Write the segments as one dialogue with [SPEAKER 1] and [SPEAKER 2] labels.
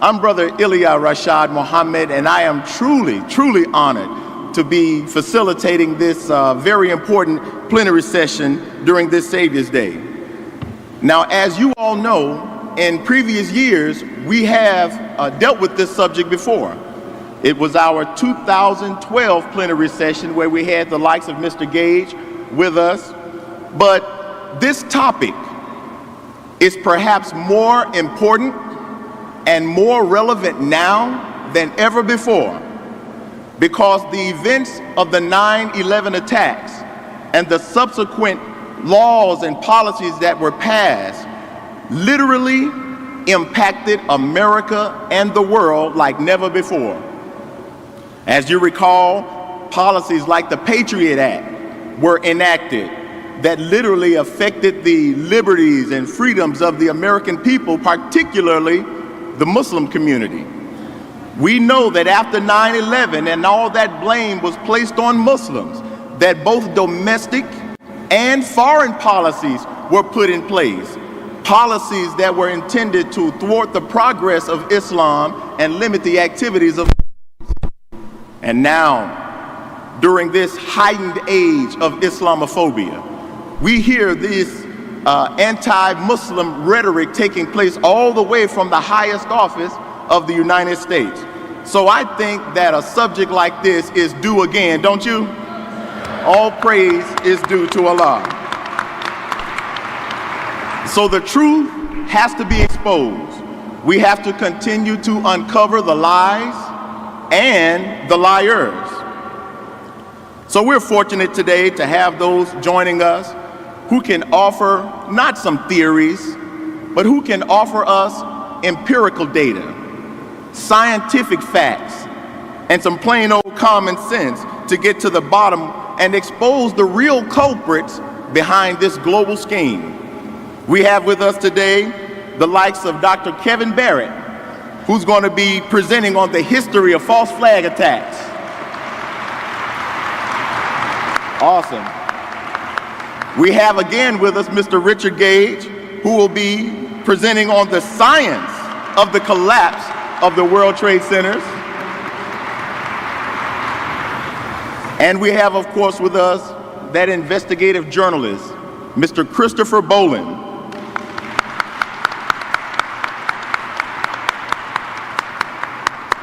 [SPEAKER 1] I'm Brother Ilya Rashad Muhammad, and I am truly honored to be facilitating this very important plenary session during this Savior's Day. Now, as you all know, in previous years, we have dealt with this subject before. It was our 2012 plenary session where we had the likes of Mr. Gage with us, but this topic is perhaps more important and more relevant now than ever before, because the events of the 9/11 attacks and the subsequent laws and policies that were passed literally impacted America and the world like never before. As you recall, policies like the Patriot Act were enacted that literally affected the liberties and freedoms of the American people, particularly the Muslim community. We know that after 9/11 and all that blame was placed on Muslims, that both domestic and foreign policies were put in place, policies that were intended to thwart the progress of Islam and limit the activities of Muslims. And now, during this heightened age of Islamophobia, we hear this anti-Muslim rhetoric taking place all the way from the highest office of the United States. So I think that a subject like this is due again, don't you? All praise is due to Allah. So the truth has to be exposed. We have to continue to uncover the lies and the liars. So we're fortunate today to have those joining us who can offer not some theories, but who can offer us empirical data, scientific facts, and some plain old common sense to get to the bottom and expose the real culprits behind this global scheme. We have with us today the likes of Dr. Kevin Barrett, who's going to be presenting on the history of false flag attacks. Awesome. We have again with us Mr. Richard Gage, who will be presenting on the science of the collapse of the World Trade Centers. And we have, of course, with us that investigative journalist, Mr. Christopher Boland.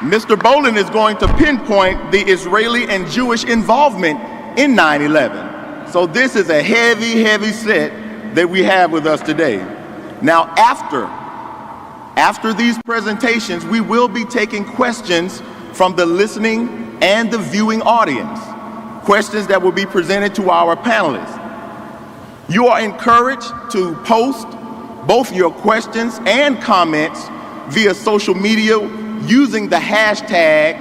[SPEAKER 1] Mr. Boland is going to pinpoint the Israeli and Jewish involvement in 9/11. So this is a heavy set that we have with us today. Now, after these presentations, we will be taking questions from the listening and the viewing audience, questions that will be presented to our panelists. You are encouraged to post both your questions and comments via social media using the hashtag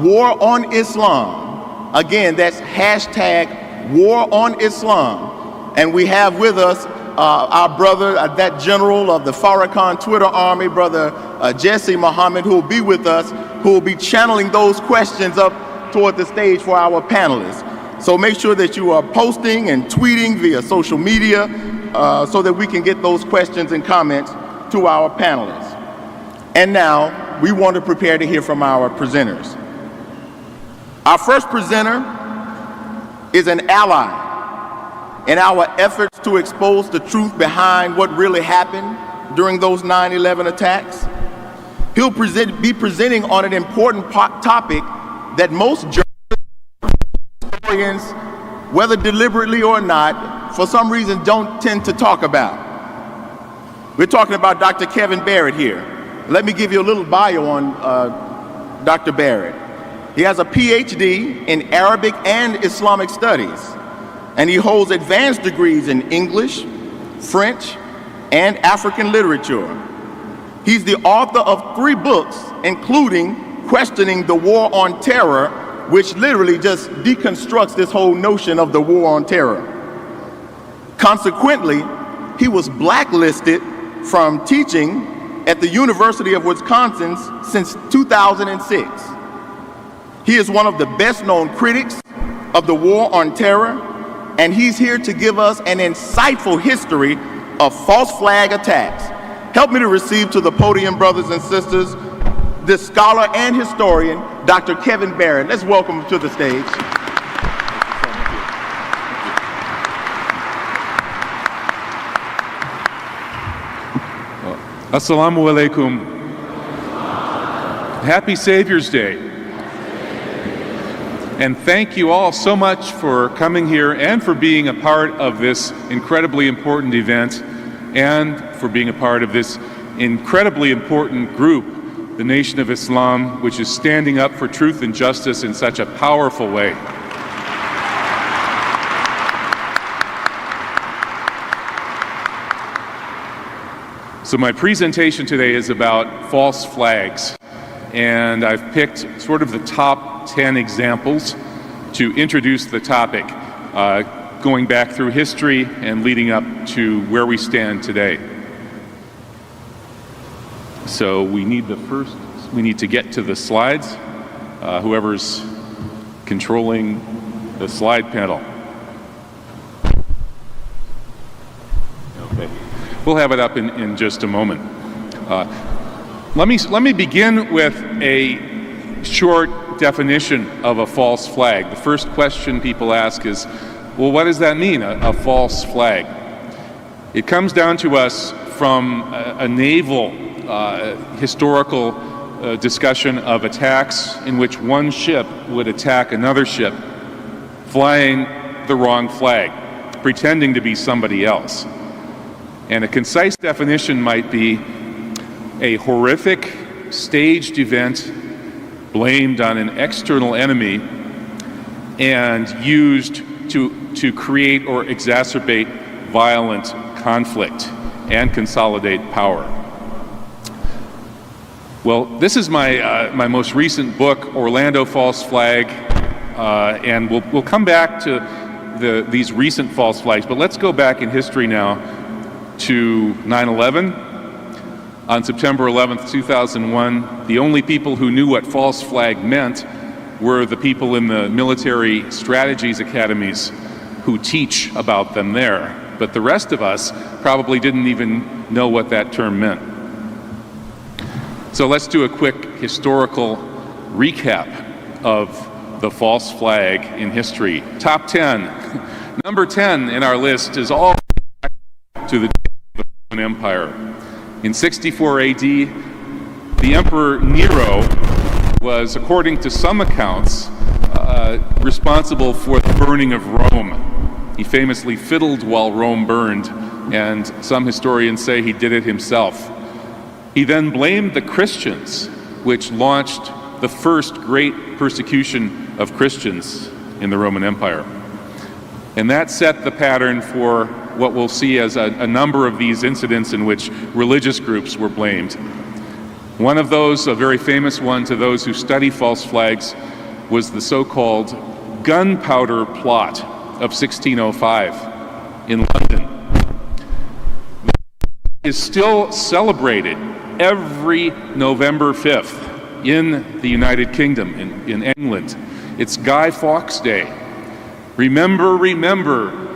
[SPEAKER 1] War on Islam. Again, that's hashtag War on Islam. And we have with us our brother, that general of the Farrakhan Twitter army, Brother Jesse Muhammad, who will be with us, who will be channeling those questions up toward the stage for our panelists. So make sure that you are posting and tweeting via social media so that we can get those questions and comments to our panelists. And now, we want to prepare to hear from our presenters. Our first presenter is an ally in our efforts to expose the truth behind what really happened during those 9/11 attacks. He'll be presenting on an important topic that most historians, whether deliberately or not, for some reason don't tend to talk about. We're talking about Dr. Kevin Barrett here. Let me give you a little bio on Dr. Barrett. He has a PhD in Arabic and Islamic studies, and he holds advanced degrees in English, French, and African literature. He's the author of 3 books, including Questioning the War on Terror, which literally just deconstructs this whole notion of the war on terror. Consequently, he was blacklisted from teaching at the University of Wisconsin since 2006. He is one of the best-known critics of the war on terror, and he's here to give us an insightful history of false flag attacks help me to receive to the podium, brothers and sisters, this scholar and historian, Dr. Kevin Barrett. Let's welcome him to the stage.
[SPEAKER 2] Assalamu alaikum. Happy Savior's Day. And thank you all so much for coming here and for being a part of this incredibly important event and for being a part of this incredibly important group, the Nation of Islam, which is standing up for truth and justice in such a powerful way. So my presentation today is about false flags, and I've picked sort of the top 10 examples to introduce the topic, going back through history and leading up to where we stand today. So we need to get to the slides. Whoever's controlling the slide panel. Okay. We'll have it up in just a moment. Let me begin with a short definition of a false flag. The first question people ask is, well, what does that mean, a false flag? It comes down to us from a naval historical discussion of attacks in which one ship would attack another ship, flying the wrong flag, pretending to be somebody else. And a concise definition might be a horrific staged event blamed on an external enemy and used to create or exacerbate violent conflict and consolidate power. Well, this is my most recent book, Orlando False Flag, and we'll come back to these recent false flags, but let's go back in history now to 9/11. On September 11th, 2001, the only people who knew what false flag meant were the people in the military strategies academies who teach about them there. But the rest of us probably didn't even know what that term meant. So let's do a quick historical recap of the false flag in history. Top 10. Number 10 in our list is all to the Roman Empire. In 64 AD, the Emperor Nero was, according to some accounts, responsible for the burning of Rome. He famously fiddled while Rome burned, and some historians say he did it himself. He then blamed the Christians, which launched the first great persecution of Christians in the Roman Empire. And that set the pattern for what we'll see as a number of these incidents in which religious groups were blamed. One of those, a very famous one to those who study false flags, was the so-called gunpowder plot of 1605 in London. It is still celebrated every November 5th in the United Kingdom, in England. It's Guy Fawkes Day. Remember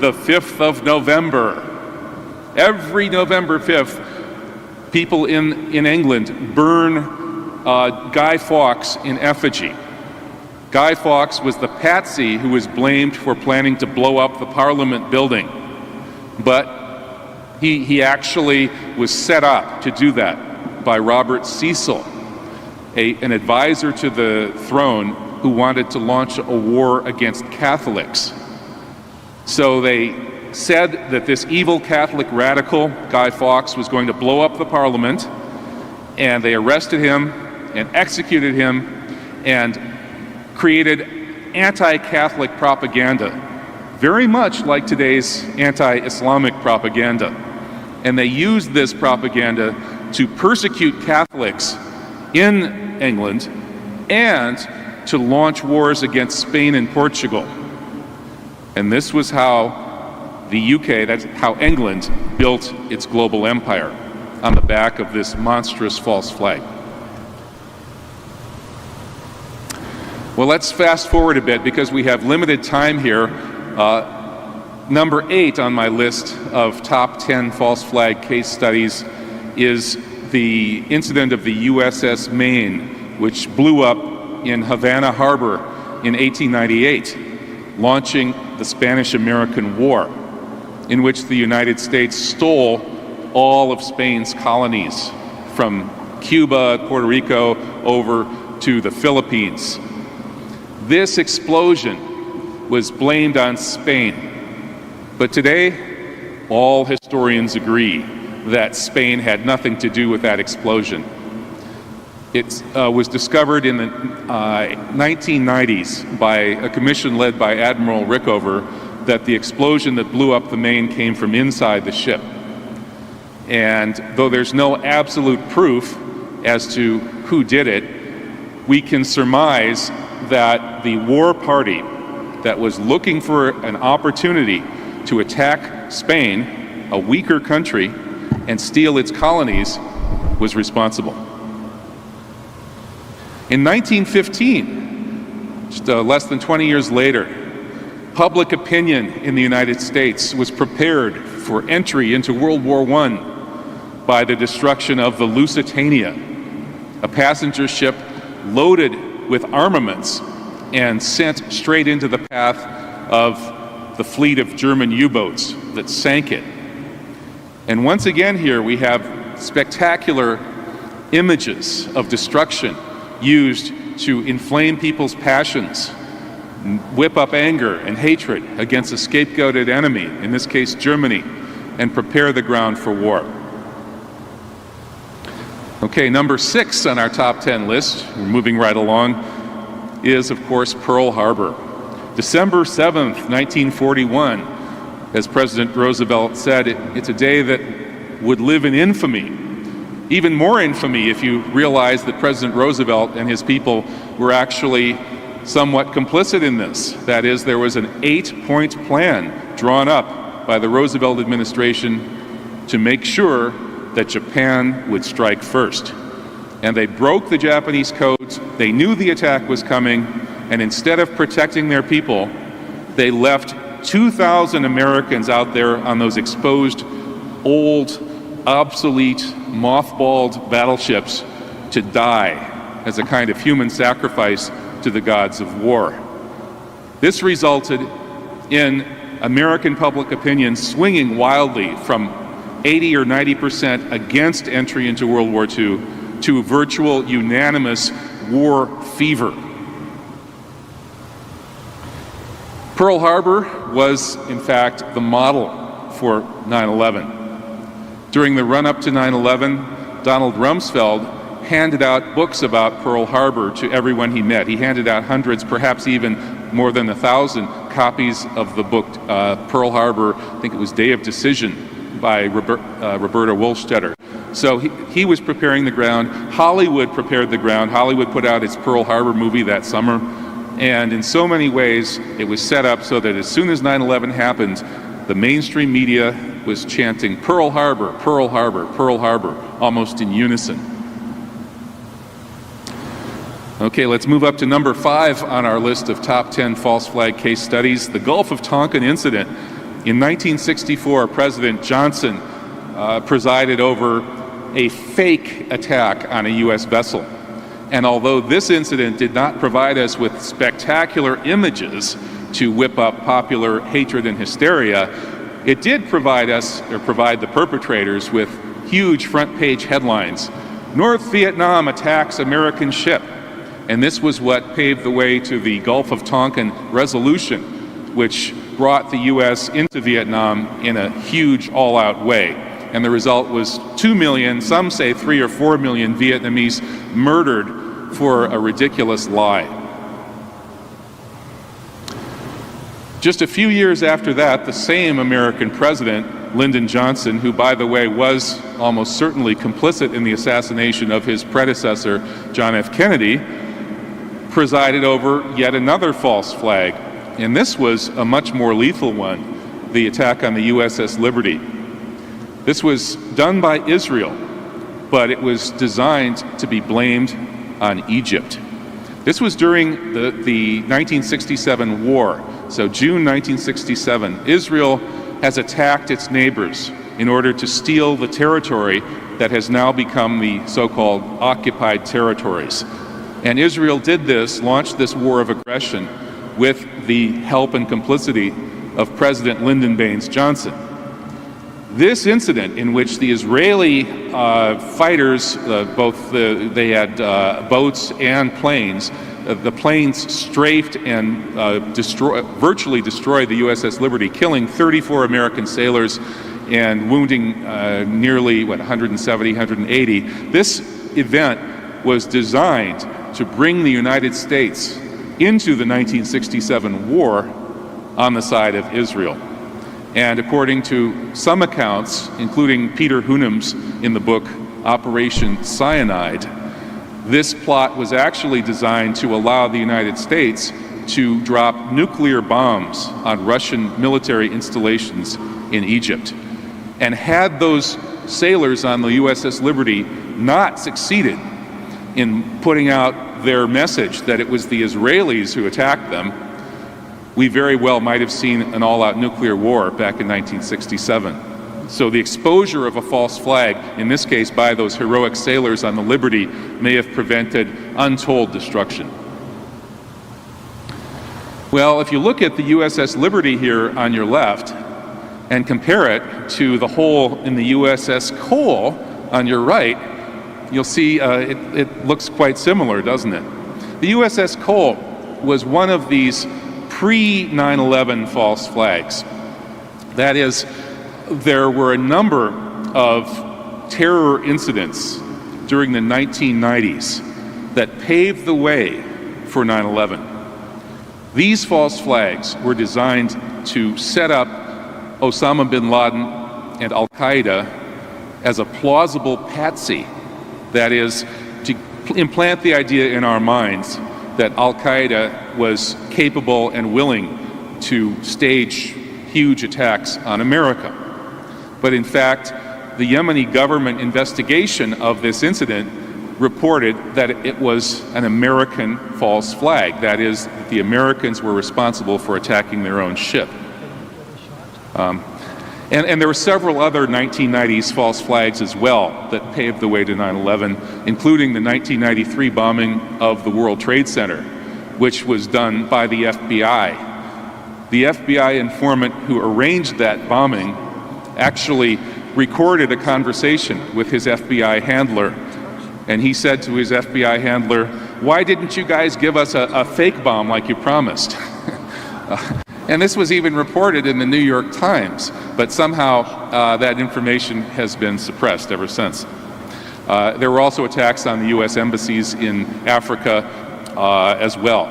[SPEAKER 2] the 5th of November. Every November 5th, people in England burn Guy Fawkes in effigy. Guy Fawkes was the patsy who was blamed for planning to blow up the Parliament building. But he actually was set up to do that by Robert Cecil, an advisor to the throne who wanted to launch a war against Catholics. So they said that this evil Catholic radical, Guy Fawkes, was going to blow up the Parliament, and they arrested him and executed him and created anti-Catholic propaganda, very much like today's anti-Islamic propaganda. And they used this propaganda to persecute Catholics in England and to launch wars against Spain and Portugal. And this was how the UK, that's how England built its global empire, on the back of this monstrous false flag. Well, let's fast forward a bit because we have limited time here. Number 8 on my list of top 10 false flag case studies is the incident of the USS Maine, which blew up in Havana Harbor in 1898, launching the Spanish-American War, in which the United States stole all of Spain's colonies from Cuba, Puerto Rico, over to the Philippines. This explosion was blamed on Spain, but today all historians agree that Spain had nothing to do with that explosion. It was discovered in the 1990s by a commission led by Admiral Rickover that the explosion that blew up the Maine came from inside the ship. And though there's no absolute proof as to who did it, we can surmise that the war party that was looking for an opportunity to attack Spain, a weaker country, and steal its colonies was responsible. In 1915, just less than 20 years later, public opinion in the United States was prepared for entry into World War I by the destruction of the Lusitania, a passenger ship loaded with armaments and sent straight into the path of the fleet of German U-boats that sank it. And once again here we have spectacular images of destruction used to inflame people's passions, whip up anger and hatred against a scapegoated enemy, in this case Germany, and prepare the ground for war. Okay, number 6 on our top 10 list, we're moving right along, is of course Pearl Harbor. December 7th, 1941, as President Roosevelt said, it's a day that would live in infamy. Even more infamy if you realize that President Roosevelt and his people were actually somewhat complicit in this. That is, there was an 8-point plan drawn up by the Roosevelt administration to make sure that Japan would strike first. And they broke the Japanese codes, they knew the attack was coming, and instead of protecting their people, they left 2,000 Americans out there on those exposed, old, obsolete, mothballed battleships to die as a kind of human sacrifice to the gods of war. This resulted in American public opinion swinging wildly from 80 or 90% against entry into World War II to virtual unanimous war fever. Pearl Harbor was, in fact, the model for 9/11. During the run-up to 9/11, Donald Rumsfeld handed out books about Pearl Harbor to everyone he met. He handed out hundreds, perhaps even more than 1,000 copies of the book Pearl Harbor, I think it was Day of Decision, by Roberta Wohlstetter. So he was preparing the ground. Hollywood prepared the ground. Hollywood put out its Pearl Harbor movie that summer. And in so many ways, it was set up so that as soon as 9/11 happened, the mainstream media was chanting Pearl Harbor, Pearl Harbor, Pearl Harbor, almost in unison. Okay, let's move up to number 5 on our list of top 10 false flag case studies, the Gulf of Tonkin incident. In 1964, President Johnson presided over a fake attack on a U.S. vessel. And although this incident did not provide us with spectacular images to whip up popular hatred and hysteria, it did provide the perpetrators with huge front-page headlines. North Vietnam attacks American ship. And this was what paved the way to the Gulf of Tonkin resolution, which brought the U.S. into Vietnam in a huge all-out way. And the result was 2 million, some say 3 or 4 million Vietnamese murdered for a ridiculous lie. Just a few years after that, the same American president, Lyndon Johnson, who, by the way, was almost certainly complicit in the assassination of his predecessor, John F. Kennedy, presided over yet another false flag. And this was a much more lethal one, the attack on the USS Liberty. This was done by Israel, but it was designed to be blamed on Egypt. This was during the 1967 war. So June 1967, Israel has attacked its neighbors in order to steal the territory that has now become the so-called occupied territories. And Israel did this, launched this war of aggression with the help and complicity of President Lyndon Baines Johnson. This incident, in which the Israeli fighters, they had boats and planes, the planes strafed and virtually destroyed the USS Liberty, killing 34 American sailors and wounding nearly 170, 180. This event was designed to bring the United States into the 1967 war on the side of Israel. And according to some accounts, including Peter Hunem's in the book Operation Cyanide, this plot was actually designed to allow the United States to drop nuclear bombs on Russian military installations in Egypt. And had those sailors on the USS Liberty not succeeded in putting out their message that it was the Israelis who attacked them, we very well might have seen an all-out nuclear war back in 1967. So the exposure of a false flag, in this case by those heroic sailors on the Liberty, may have prevented untold destruction. Well, if you look at the USS Liberty here on your left and compare it to the hole in the USS Cole on your right, you'll see it looks quite similar, doesn't it? The USS Cole was one of these pre-9/11 false flags. That is, there were a number of terror incidents during the 1990s that paved the way for 9/11. These false flags were designed to set up Osama bin Laden and Al-Qaeda as a plausible patsy. That is, to implant the idea in our minds that Al-Qaeda was capable and willing to stage huge attacks on America. But in fact, the Yemeni government investigation of this incident reported that it was an American false flag. That is, the Americans were responsible for attacking their own ship. And there were several other 1990s false flags as well that paved the way to 9/11, including the 1993 bombing of the World Trade Center, which was done by the FBI. The FBI informant who arranged that bombing actually recorded a conversation with his FBI handler, and he said to his FBI handler, "Why didn't you guys give us a fake bomb like you promised?" And this was even reported in the New York Times, but somehow that information has been suppressed ever since. There were also attacks on the U.S. embassies in Africa as well.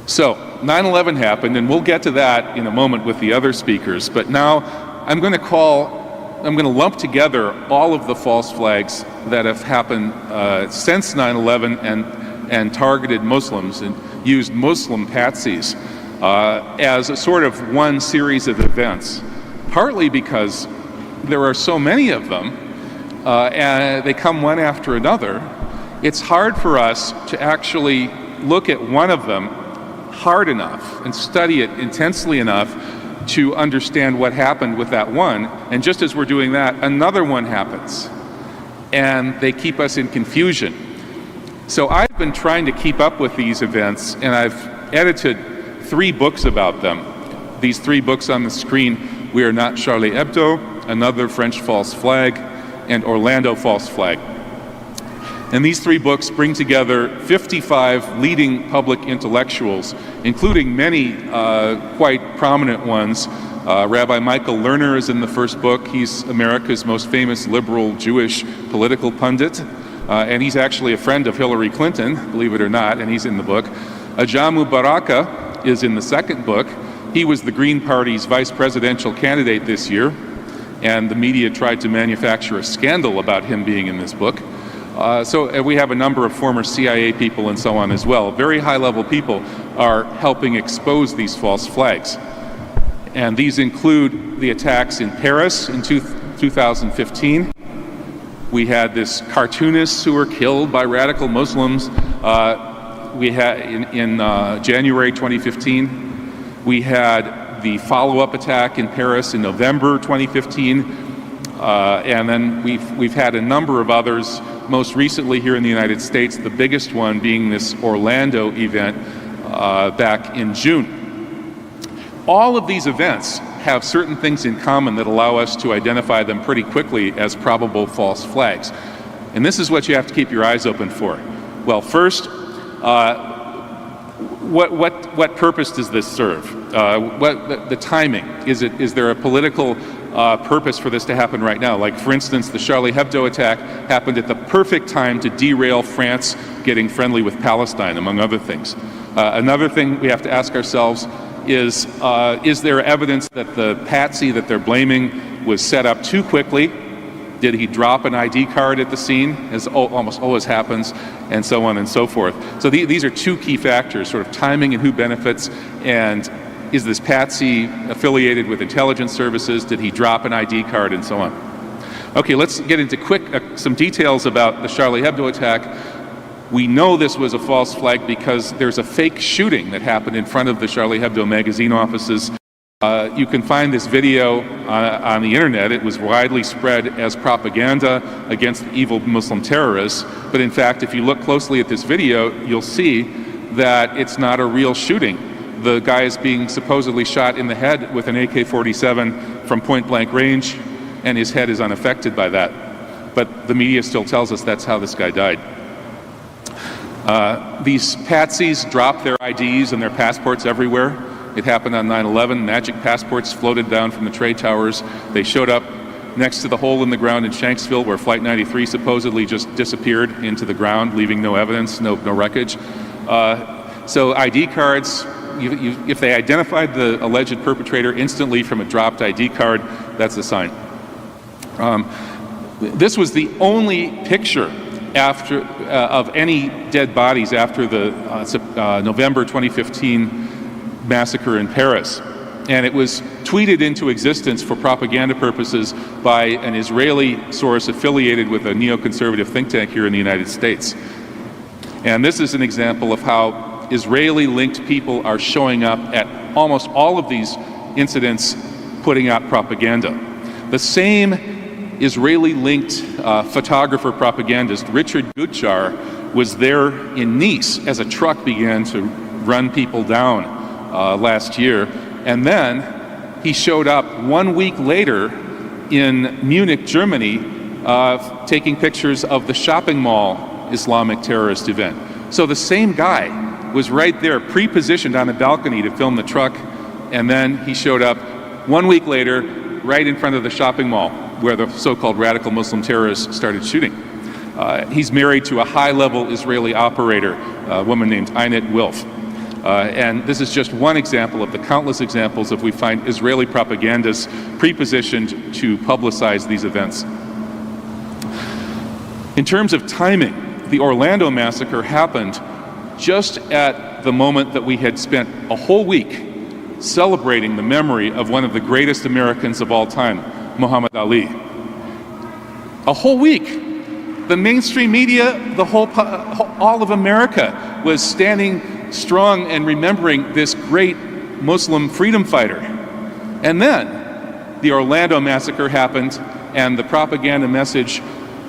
[SPEAKER 2] So 9/11 happened, and we'll get to that in a moment with the other speakers, but now I'm going to lump together all of the false flags that have happened since 9/11 and targeted Muslims and used Muslim patsies as a sort of one series of events, partly because there are so many of them and they come one after another. It's hard for us to actually look at one of them hard enough and study it intensely enough to understand what happened with that one. And just as we're doing that, another one happens, and they keep us in confusion. So I've been trying to keep up with these events, and I've edited 3 books about them. These 3 books on the screen: We Are Not Charlie Hebdo, Another French False Flag, and Orlando False Flag. And these 3 books bring together 55 leading public intellectuals, including many quite prominent ones. Rabbi Michael Lerner is in the first book. He's America's most famous liberal Jewish political pundit, and he's actually a friend of Hillary Clinton, believe it or not, and he's in the book. Ajamu Baraka is in the second book. He was the Green Party's vice presidential candidate this year, and the media tried to manufacture a scandal about him being in this book. So we have a number of former CIA people and so on as well. Very high-level people are helping expose these false flags. And these include the attacks in Paris in 2015. We had this cartoonists who were killed by radical Muslims. We had in January 2015. We had the follow-up attack in Paris in November 2015, and then we've had a number of others, most recently here in the United States, the biggest one being this Orlando event back in June. All of these events have certain things in common that allow us to identify them pretty quickly as probable false flags. And this is what you have to keep your eyes open for. Well, first, what purpose does this serve? The timing. Is there a political purpose for this to happen right now? Like, for instance, the Charlie Hebdo attack happened at the perfect time to derail France getting friendly with Palestine, among other things. Another thing we have to ask ourselves is there evidence that the patsy that they're blaming was set up too quickly? Did he drop an ID card at the scene, as almost always happens, and so on and so forth? So these are two key factors, sort of timing and who benefits, and is this patsy affiliated with intelligence services? Did he drop an ID card, and so on? Okay, let's get into some details about the Charlie Hebdo attack. We know this was a false flag because there's a fake shooting that happened in front of the Charlie Hebdo magazine offices. You can find this video on the internet. It was widely spread as propaganda against evil Muslim terrorists. But in fact, if you look closely at this video, you'll see that it's not a real shooting. The guy is being supposedly shot in the head with an AK-47 from point-blank range, and his head is unaffected by that. But the media still tells us that's how this guy died. These patsies dropped their IDs and their passports everywhere. It happened on 9/11. Magic passports floated down from the trade towers. They showed up next to the hole in the ground in Shanksville where Flight 93 supposedly just disappeared into the ground, leaving no evidence, no wreckage. So ID cards, if they identified the alleged perpetrator instantly from a dropped ID card, that's a sign. This was the only picture of any dead bodies after the November 2015 massacre in Paris. And it was tweeted into existence for propaganda purposes by an Israeli source affiliated with a neoconservative think tank here in the United States. And this is an example of how Israeli-linked people are showing up at almost all of these incidents, putting out propaganda. The same Israeli-linked photographer propagandist, Richard Gutjar, was there in Nice as a truck began to run people down last year. And then he showed up 1 week later in Munich, Germany, taking pictures of the shopping mall Islamic terrorist event. So the same guy was right there, pre-positioned on the balcony to film the truck, and then he showed up 1 week later, right in front of the shopping mall, where the so-called radical Muslim terrorists started shooting. He's married to a high-level Israeli operator, a woman named Einat Wilf. And this is just one example of the countless examples of we find Israeli propagandists pre-positioned to publicize these events. In terms of timing, the Orlando massacre happened just at the moment that we had spent a whole week celebrating the memory of one of the greatest Americans of all time, Muhammad Ali. A whole week. The mainstream media, all of America was standing strong and remembering this great Muslim freedom fighter. And then the Orlando massacre happened, and the propaganda message,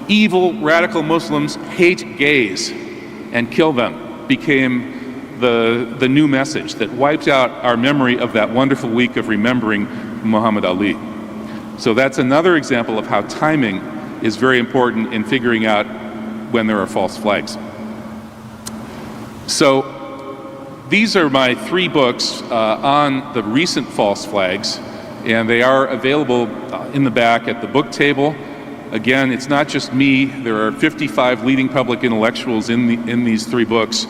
[SPEAKER 2] evil radical Muslims hate gays and kill them, became the new message that wiped out our memory of that wonderful week of remembering Muhammad Ali. So that's another example of how timing is very important in figuring out when there are false flags. So these are my 3 books on the recent false flags, and they are available in the back at the book table. Again, it's not just me. There are 55 leading public intellectuals in these 3 books,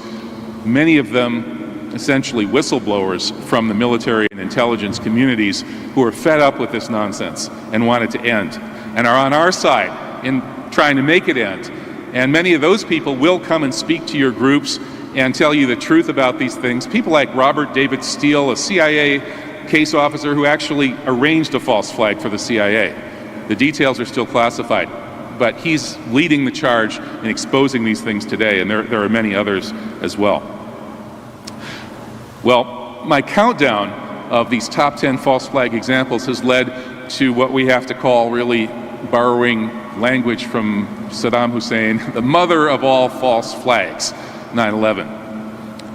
[SPEAKER 2] many of them essentially whistleblowers from the military and intelligence communities who are fed up with this nonsense and want it to end, and are on our side in trying to make it end. And many of those people will come and speak to your groups and tell you the truth about these things. People like Robert David Steele, a CIA case officer who actually arranged a false flag for the CIA. The details are still classified, but he's leading the charge in exposing these things today, and there are many others as well. Well, my countdown of these top 10 false flag examples has led to what we have to call, really borrowing language from Saddam Hussein, the mother of all false flags, 9/11.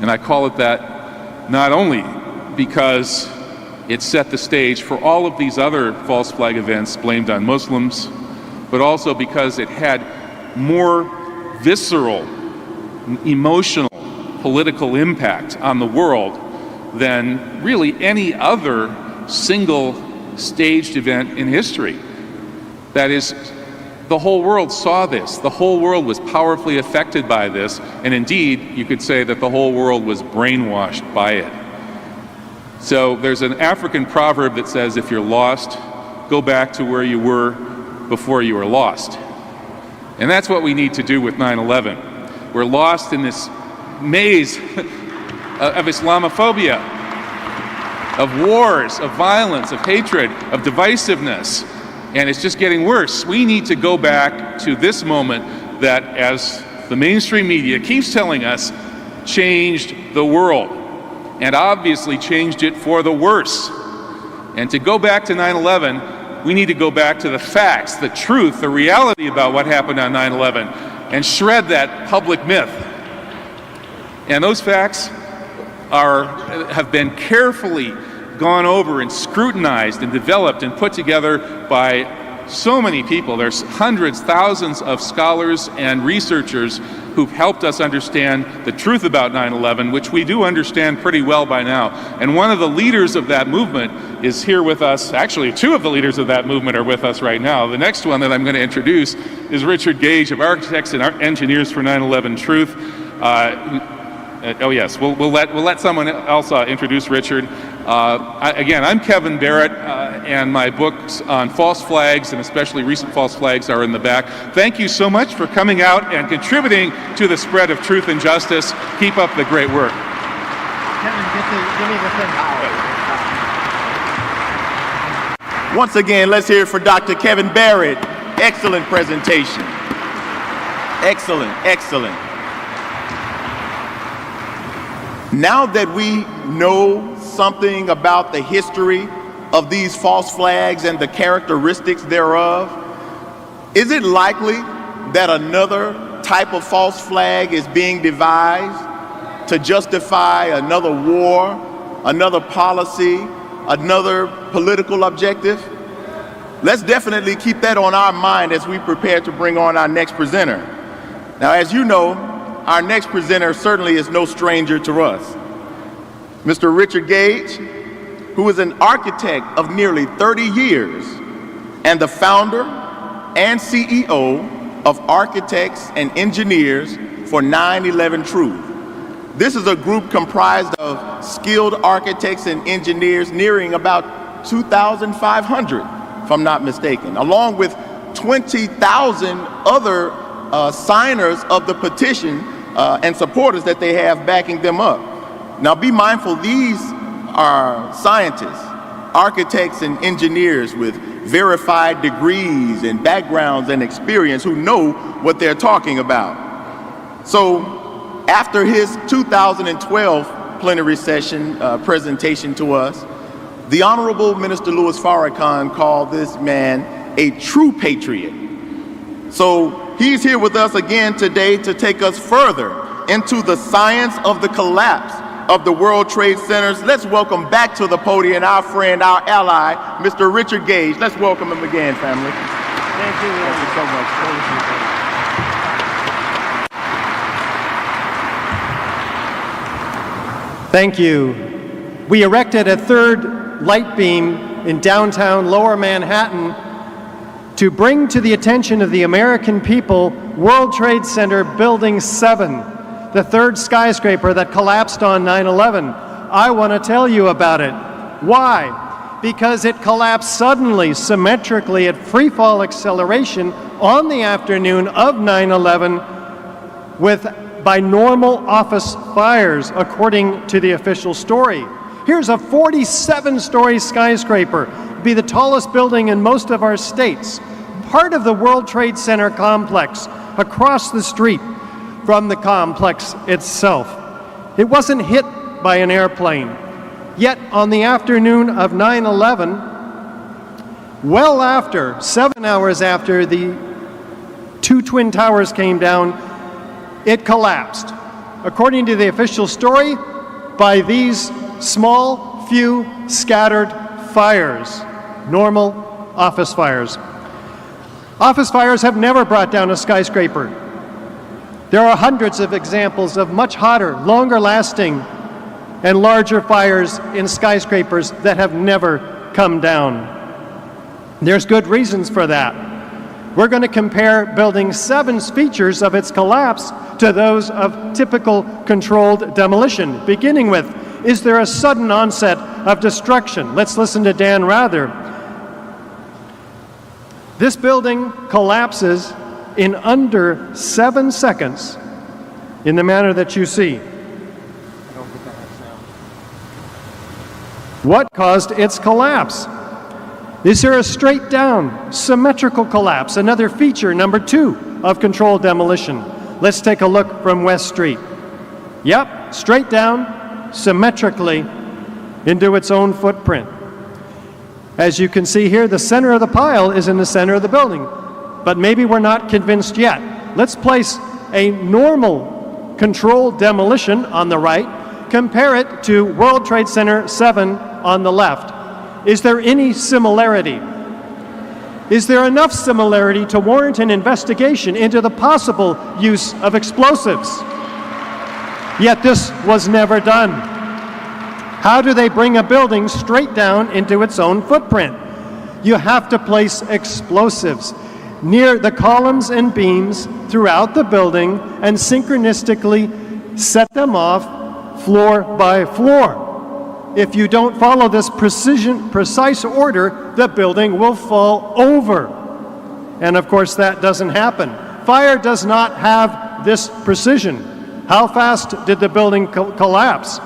[SPEAKER 2] And I call it that not only because it set the stage for all of these other false flag events blamed on Muslims, but also because it had more visceral, emotional, political impact on the world than really any other single staged event in history. That is, the whole world saw this. The whole world was powerfully affected by this, and indeed, you could say that the whole world was brainwashed by it. So there's an African proverb that says, if you're lost, go back to where you were before you were lost. And that's what we need to do with 9/11. We're lost in this maze of Islamophobia, of wars, of violence, of hatred, of divisiveness, and it's just getting worse. We need to go back to this moment that, as the mainstream media keeps telling us, changed the world, and obviously changed it for the worse. And to go back to 9/11, we need to go back to the facts, the truth, the reality about what happened on 9/11, and shred that public myth. And those facts have been carefully gone over and scrutinized and developed and put together by so many people. There's hundreds, thousands of scholars and researchers who've helped us understand the truth about 9/11, which we do understand pretty well by now. And one of the leaders of that movement is here with us. Actually, two of the leaders of that movement are with us right now. The next one that I'm going to introduce is Richard Gage of Architects and Engineers for 9/11 Truth. Oh yes, we'll let someone else introduce Richard. Again, I'm Kevin Barrett, and my books on false flags, and especially recent false flags, are in the back. Thank you so much for coming out and contributing to the spread of truth and justice. Keep up the great work.
[SPEAKER 3] Kevin, give me the thing.
[SPEAKER 1] Once again, let's hear it for Dr. Kevin Barrett. Excellent presentation. Excellent, excellent. Now that we know something about the history of these false flags and the characteristics thereof, is it likely that another type of false flag is being devised to justify another war, another policy, another political objective? Let's definitely keep that on our mind as we prepare to bring on our next presenter. Now, as you know, our next presenter certainly is no stranger to us. Mr. Richard Gage, who is an architect of nearly 30 years and the founder and CEO of Architects and Engineers for 9/11 Truth. This is a group comprised of skilled architects and engineers nearing about 2,500, if I'm not mistaken, along with 20,000 other signers of the petition and supporters that they have backing them up. Now be mindful, these are scientists, architects and engineers with verified degrees and backgrounds and experience who know what they're talking about. So after his 2012 plenary session presentation to us, the Honorable Minister Louis Farrakhan called this man a true patriot. So he's here with us again today to take us further into the science of the collapse of the World Trade Centers. Let's welcome back to the podium our friend, our ally, Mr. Richard Gage. Let's welcome him again, family.
[SPEAKER 3] Thank you.
[SPEAKER 1] Thank you so much.
[SPEAKER 3] Thank you. We erected a third light beam in downtown Lower Manhattan to bring to the attention of the American people World Trade Center Building 7, the third skyscraper that collapsed on 9/11. I want to tell you about it. Why? Because it collapsed suddenly, symmetrically, at free-fall acceleration on the afternoon of 9/11 by normal office fires, according to the official story. Here's a 47-story skyscraper, be the tallest building in most of our states, part of the World Trade Center complex, across the street from the complex itself. It wasn't hit by an airplane. Yet on the afternoon of 9/11, well after, 7 hours after the two Twin Towers came down, it collapsed. According to the official story, by these small, few, scattered fires, normal office fires. Office fires have never brought down a skyscraper. There are hundreds of examples of much hotter, longer lasting, and larger fires in skyscrapers that have never come down. There's good reasons for that. We're going to compare Building 7's features of its collapse to those of typical controlled demolition, beginning with, is there a sudden onset of destruction? Let's listen to Dan Rather. This building collapses in under 7 seconds in the manner that you see. What caused its collapse? Is there a straight down, symmetrical collapse? Another feature, number 2, of controlled demolition. Let's take a look from West Street. Yep, straight down, symmetrically into its own footprint. As you can see here, the center of the pile is in the center of the building, but maybe we're not convinced yet. Let's place a normal controlled demolition on the right, compare it to World Trade Center 7 on the left. Is there any similarity? Is there enough similarity to warrant an investigation into the possible use of explosives? Yet this was never done. How do they bring a building straight down into its own footprint? You have to place explosives near the columns and beams throughout the building and synchronistically set them off floor by floor. If you don't follow this precise order, the building will fall over. And of course that doesn't happen. Fire does not have this precision. How fast did the building collapse?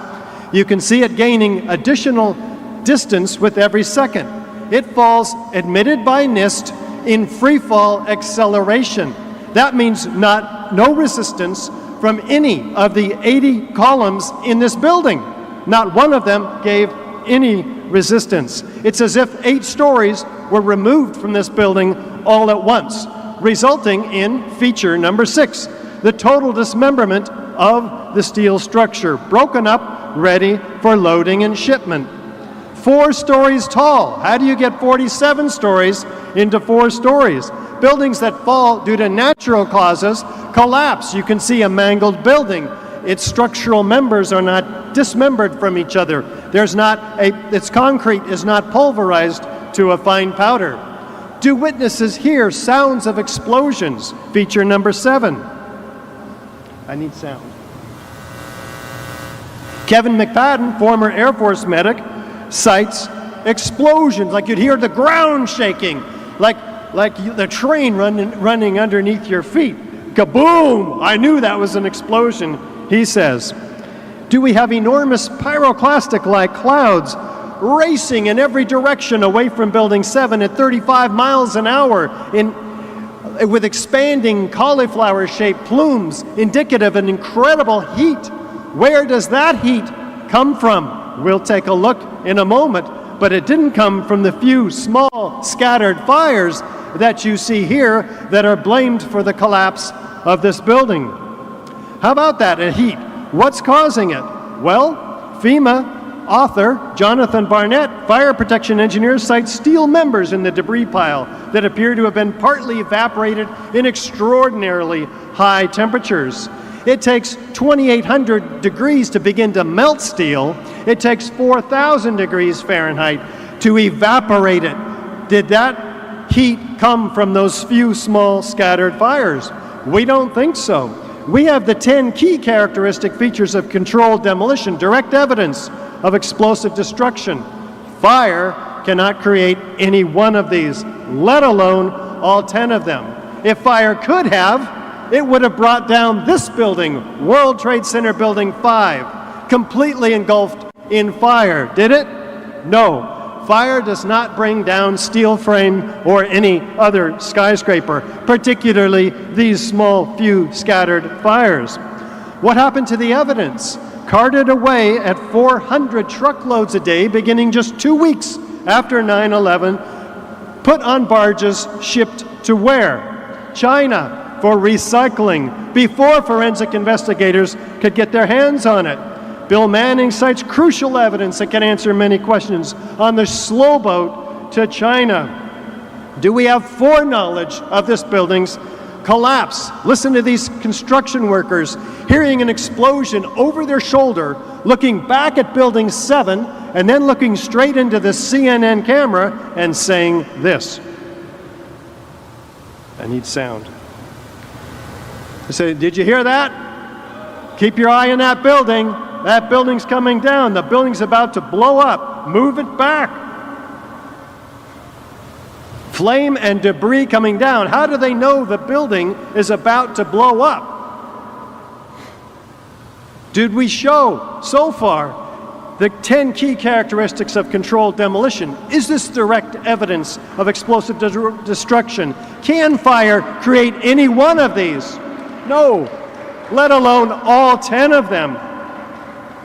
[SPEAKER 3] You can see it gaining additional distance with every second. It falls, admitted by NIST, in free fall acceleration. That means no resistance from any of the 80 columns in this building. Not one of them gave any resistance. It's as if 8 stories were removed from this building all at once, resulting in feature number 6, the total dismemberment of the steel structure, broken up, ready for loading and shipment. 4 stories tall. How do you get 47 stories into 4 stories? Buildings that fall due to natural causes collapse. You can see a mangled building. Its structural members are not dismembered from each other. Its concrete is not pulverized to a fine powder. Do witnesses hear sounds of explosions? Feature number 7. I need sound. Kevin McFadden, former Air Force medic, cites explosions, like you'd hear the ground shaking, like the train running underneath your feet. Kaboom! I knew that was an explosion, he says. Do we have enormous pyroclastic-like clouds racing in every direction away from Building 7 at 35 miles an hour with expanding cauliflower-shaped plumes indicative of incredible heat? Where does that heat come from? We'll take a look in a moment, but it didn't come from the few small scattered fires that you see here that are blamed for the collapse of this building. How about that heat? What's causing it? Well, FEMA author Jonathan Barnett, fire protection engineer, cites steel members in the debris pile that appear to have been partly evaporated in extraordinarily high temperatures. It takes 2,800 degrees to begin to melt steel. It takes 4,000 degrees Fahrenheit to evaporate it. Did that heat come from those few small scattered fires? We don't think so. We have the 10 key characteristic features of controlled demolition, direct evidence of explosive destruction. Fire cannot create any one of these, let alone all 10 of them. If fire could have, it would have brought down this building, World Trade Center Building 5, completely engulfed in fire. Did it? No. Fire does not bring down steel frame or any other skyscraper, particularly these small few scattered fires. What happened to the evidence? carted away at 400 truckloads a day beginning just 2 weeks after 9/11, put on barges, shipped to where? China, for recycling, before forensic investigators could get their hands on it. Bill Manning cites crucial evidence that can answer many questions on the slow boat to China. Do we have foreknowledge of this building's collapse? Listen to these construction workers hearing an explosion over their shoulder, looking back at Building 7, and then looking straight into the CNN camera and saying this. I need sound. I say, did you hear that? Keep your eye on that building. That building's coming down. The building's about to blow up. Move it back. Flame and debris coming down. How do they know the building is about to blow up? Did we show so far the 10 key characteristics of controlled demolition? Is this direct evidence of explosive destruction? Can fire create any one of these? No, let alone all 10 of them.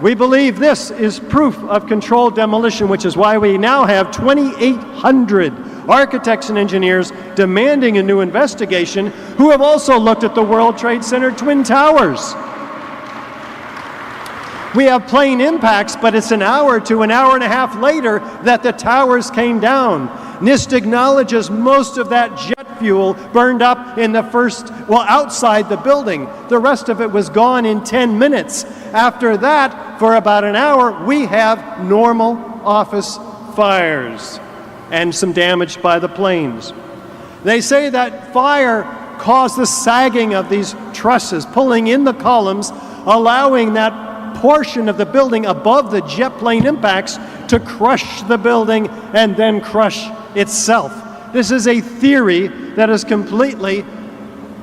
[SPEAKER 3] We believe this is proof of controlled demolition, which is why we now have 2,800 architects and engineers demanding a new investigation who have also looked at the World Trade Center Twin Towers. We have plane impacts, but it's an hour to an hour and a half later that the towers came down. NIST acknowledges most of that jet fuel burned up in the outside the building. The rest of it was gone in 10 minutes. After that, for about an hour, we have normal office fires and some damage by the planes. They say that fire caused the sagging of these trusses, pulling in the columns, allowing that portion of the building above the jet plane impacts to crush the building and then crush itself. This is a theory that is completely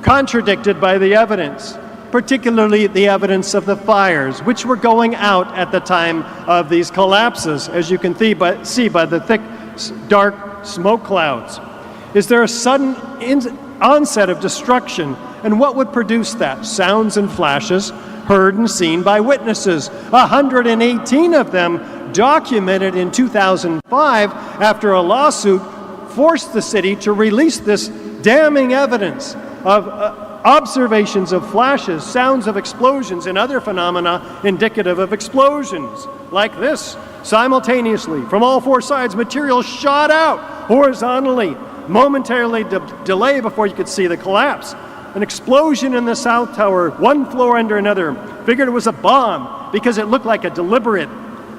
[SPEAKER 3] contradicted by the evidence, particularly the evidence of the fires, which were going out at the time of these collapses, as you can see by the thick, dark smoke clouds. Is there a sudden onset of destruction? And what would produce that? Sounds and flashes heard and seen by witnesses. 118 of them documented in 2005 after a lawsuit forced the city to release this damning evidence of observations of flashes, sounds of explosions, and other phenomena indicative of explosions, like this. Simultaneously, from all four sides, material shot out horizontally, momentarily delay before you could see the collapse. An explosion in the South Tower, one floor under another. Figured it was a bomb because it looked like a deliberate,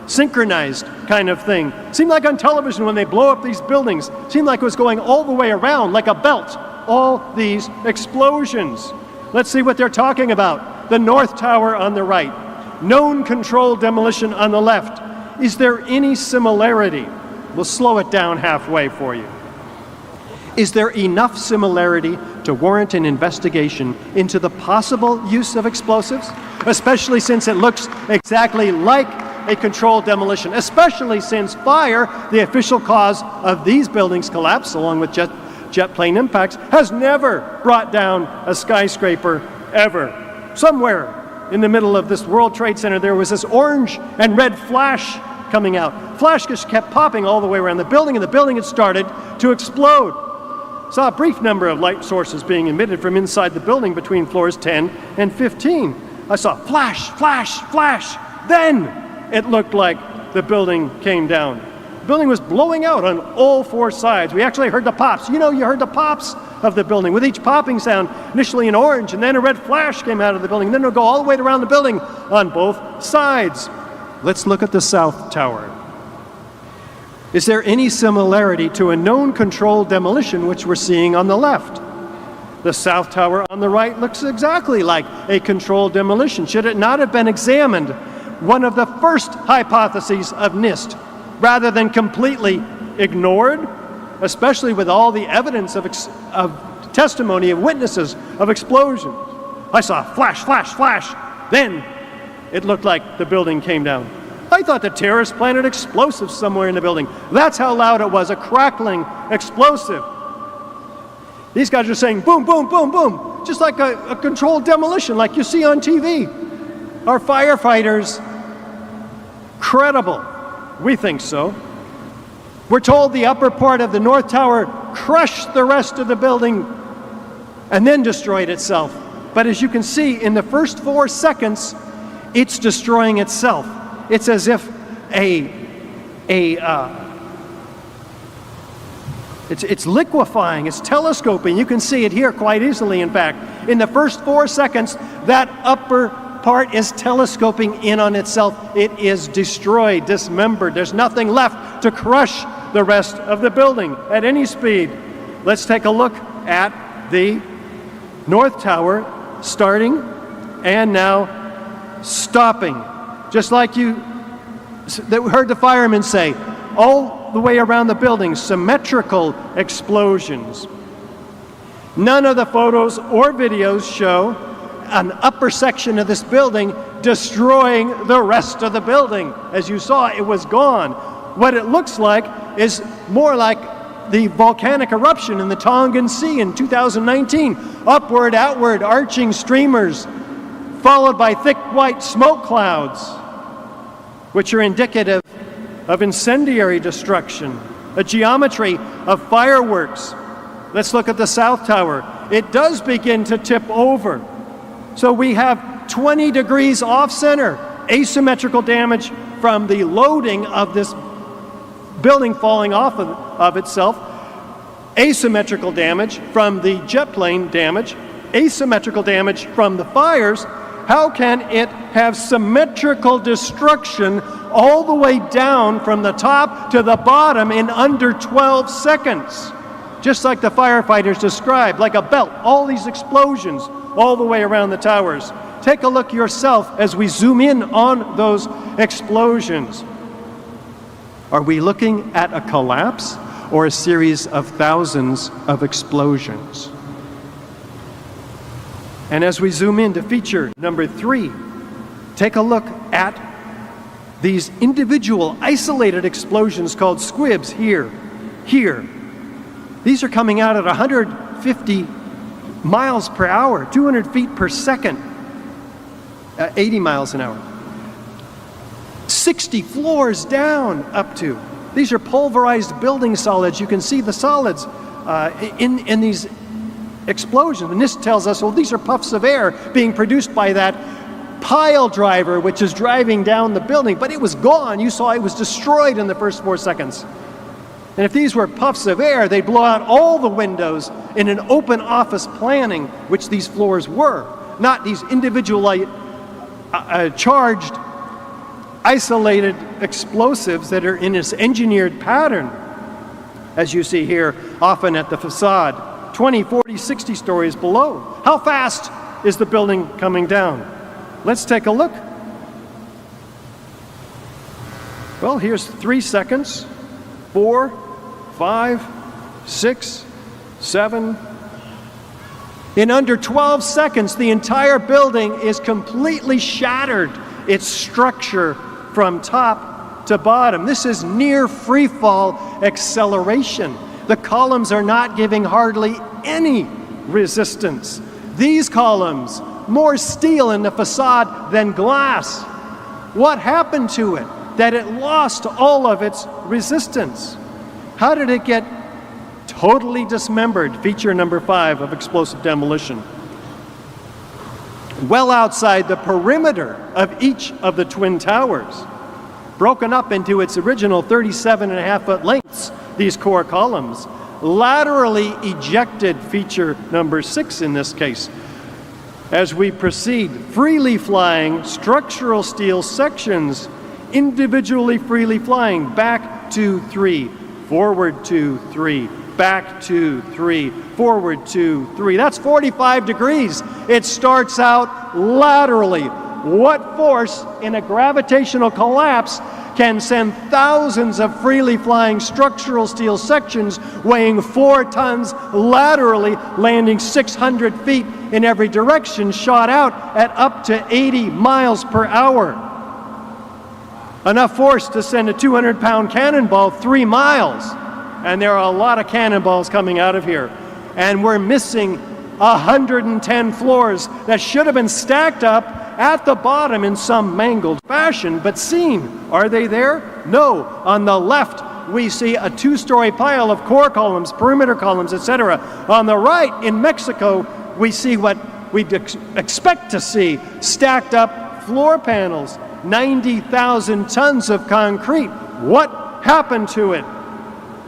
[SPEAKER 3] synchronized kind of thing. Seemed like on television when they blow up these buildings, seemed like it was going all the way around like a belt. All these explosions. Let's see what they're talking about. The North Tower on the right. Known controlled demolition on the left. Is there any similarity? We'll slow it down halfway for you. Is there enough similarity to warrant an investigation into the possible use of explosives? Especially since it looks exactly like a controlled demolition, especially since fire, the official cause of these buildings' collapse, along with jet plane impacts, has never brought down a skyscraper ever. Somewhere in the middle of this World Trade Center, there was this orange and red flash coming out. Flash just kept popping all the way around the building, and the building had started to explode. Saw a brief number of light sources being emitted from inside the building between floors 10 and 15. I saw flash, flash, flash. Then it looked like the building came down. The building was blowing out on all four sides. We actually heard the pops. You heard the pops of the building, with each popping sound, initially an orange, and then a red flash came out of the building. Then it'll go all the way around the building on both sides. Let's look at the South Tower. Is there any similarity to a known controlled demolition which we're seeing on the left? The South Tower on the right looks exactly like a controlled demolition. Should it not have been examined? One of the first hypotheses of NIST, rather than completely ignored, especially with all the evidence of testimony of witnesses of explosions. I saw flash, flash, flash. Then it looked like the building came down. I thought the terrorists planted explosives somewhere in the building. That's how loud it was, a crackling explosive. These guys are saying boom, boom, boom, boom, just like a controlled demolition like you see on TV. Our firefighters Credible. We think so. We're told the upper part of the North Tower crushed the rest of the building and then destroyed itself. But as you can see, in the first 4 seconds, it's destroying itself. It's as if it's liquefying, it's telescoping. You can see it here quite easily, in fact. In the first 4 seconds, that upper part is telescoping in on itself. It is destroyed, dismembered. There's nothing left to crush the rest of the building at any speed. Let's take a look at the North Tower starting and now stopping. Just like you heard the firemen say, all the way around the building, symmetrical explosions. None of the photos or videos show an upper section of this building destroying the rest of the building. As you saw, it was gone. What it looks like is more like the volcanic eruption in the Tongan Sea in 2019. Upward, outward, arching streamers, followed by thick white smoke clouds, which are indicative of incendiary destruction, a geometry of fireworks. Let's look at the South Tower. It does begin to tip over. So we have 20 degrees off-center, asymmetrical damage from the loading of this building falling off of itself, asymmetrical damage from the jet plane damage, asymmetrical damage from the fires. How can it have symmetrical destruction all the way down from the top to the bottom in under 12 seconds? Just like the firefighters described, like a belt, all these explosions all the way around the towers. Take a look yourself as we zoom in on those explosions. Are we looking at a collapse or a series of thousands of explosions? And as we zoom in to feature number 3, take a look at these individual isolated explosions called squibs here. These are coming out at 150 miles per hour, 200 feet per second, 80 miles an hour. 60 floors down up to. These are pulverized building solids. You can see the solids in these explosions. And this tells us, well, these are puffs of air being produced by that pile driver which is driving down the building. But it was gone. You saw it was destroyed in the first 4 seconds. And if these were puffs of air, they'd blow out all the windows in an open office planning, which these floors were, not these individually charged, isolated explosives that are in this engineered pattern, as you see here, often at the facade, 20, 40, 60 stories below. How fast is the building coming down? Let's take a look. Well, here's 3 seconds, 4, 5, 6, 7. In under 12 seconds, the entire building is completely shattered, its structure from top to bottom. This is near free fall acceleration. The columns are not giving hardly any resistance. These columns, more steel in the facade than glass. What happened to it that it lost all of its resistance? How did it get totally dismembered? Feature number 5 of explosive demolition. Well outside the perimeter of each of the twin towers, broken up into its original 37.5-foot lengths, these core columns, laterally ejected, feature number 6 in this case. As we proceed, freely flying structural steel sections, individually freely flying, back 2, 3, forward 2, 3, back 2, 3, forward 2, 3. That's 45 degrees. It starts out laterally. What force in a gravitational collapse can send thousands of freely flying structural steel sections weighing 4 tons laterally, landing 600 feet in every direction, shot out at up to 80 miles per hour? Enough force to send a 200-pound cannonball 3 miles. And there are a lot of cannonballs coming out of here. And we're missing 110 floors that should have been stacked up at the bottom in some mangled fashion, but seen. Are they there? No. On the left, we see a two-story pile of core columns, perimeter columns, etc. On the right, in Mexico, we see what we'd expect to see, stacked up floor panels, 90,000 tons of concrete. What happened to it?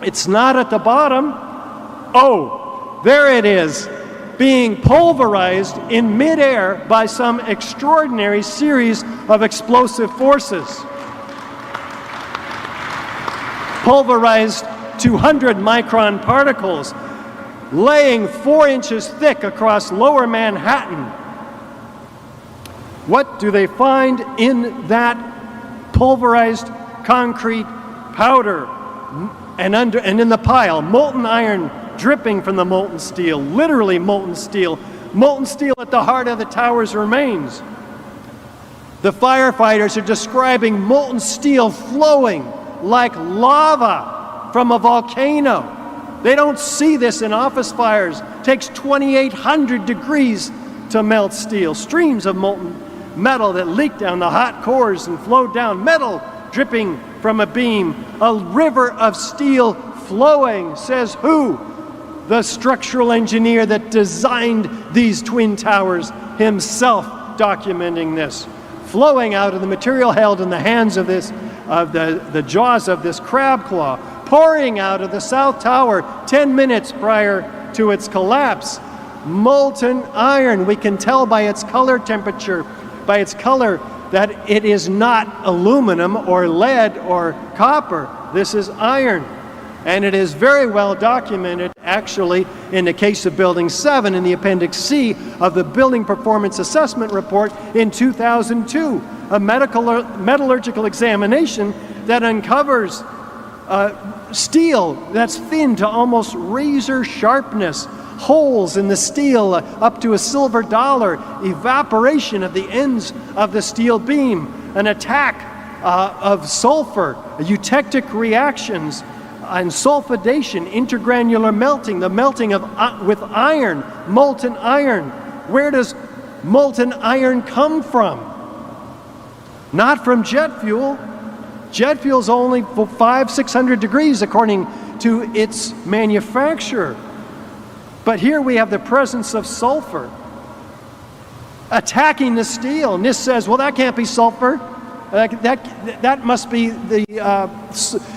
[SPEAKER 3] It's not at the bottom. Oh, there it is, being pulverized in midair by some extraordinary series of explosive forces. Pulverized 200-micron particles, laying 4 inches thick across lower Manhattan. What do they find in that pulverized concrete powder? And in the pile, molten iron dripping from the molten steel, literally molten steel at the heart of the tower's remains. The firefighters are describing molten steel flowing like lava from a volcano. They don't see this in office fires. It takes 2,800 degrees to melt steel. Streams of molten metal that leak down the hot cores and flow down. Metal dripping from a beam. A river of steel flowing. Says who? The structural engineer that designed these twin towers himself, documenting this. Flowing out of the material held in the hands of this, of the jaws of this crab claw, pouring out of the South Tower 10 minutes prior to its collapse. Molten iron. We can tell by its color temperature, by its color, that it is not aluminum or lead or copper. This is iron. And it is very well documented, actually, in the case of Building 7 in the Appendix C of the Building Performance Assessment Report in 2002, a metallurgical examination that uncovers steel that's thin to almost razor sharpness, holes in the steel up to a silver dollar, evaporation of the ends of the steel beam, an attack of sulfur, eutectic reactions, and sulfidation, intergranular melting, the melting of with iron, molten iron. Where does molten iron come from? Not from jet fuel. Jet fuel is only 500-600 degrees according to its manufacturer. But here we have the presence of sulfur attacking the steel. NIST says, well, that can't be sulfur. That must be the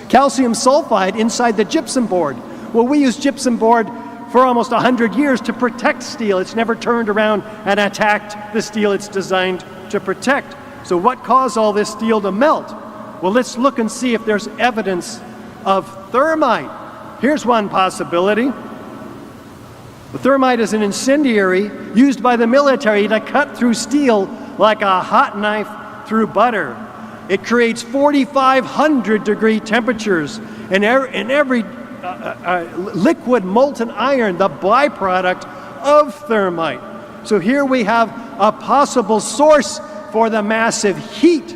[SPEAKER 3] calcium sulfide inside the gypsum board. Well, we use gypsum board for almost 100 years to protect steel. It's never turned around and attacked the steel it's designed to protect. So what caused all this steel to melt? Well, let's look and see if there's evidence of thermite. Here's one possibility. The thermite is an incendiary used by the military to cut through steel like a hot knife through butter. It creates 4,500 degree temperatures, and in every liquid molten iron, the byproduct of thermite. So here we have a possible source for the massive heat.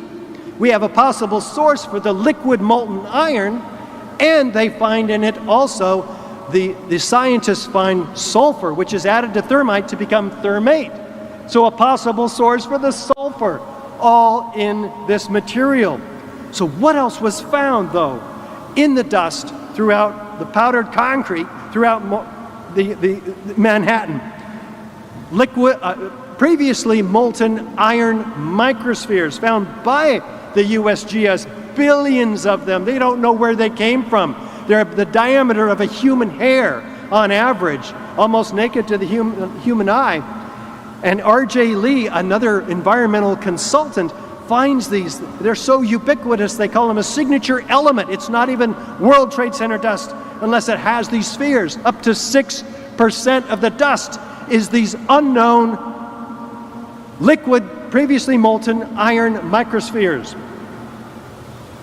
[SPEAKER 3] We have a possible source for the liquid molten iron, and they find in it also, the scientists find sulfur, which is added to thermite to become thermate. So a possible source for the sulfur, all in this material. So what else was found, though, in the dust throughout the powdered concrete throughout the Manhattan? Liquid, previously molten iron microspheres found by the USGS, billions of them. They don't know where they came from. They're the diameter of a human hair on average, almost naked to the human eye. And R.J. Lee, another environmental consultant, finds these. They're so ubiquitous, they call them a signature element. It's not even World Trade Center dust unless it has these spheres. Up to 6% of the dust is these unknown liquid, previously molten iron microspheres.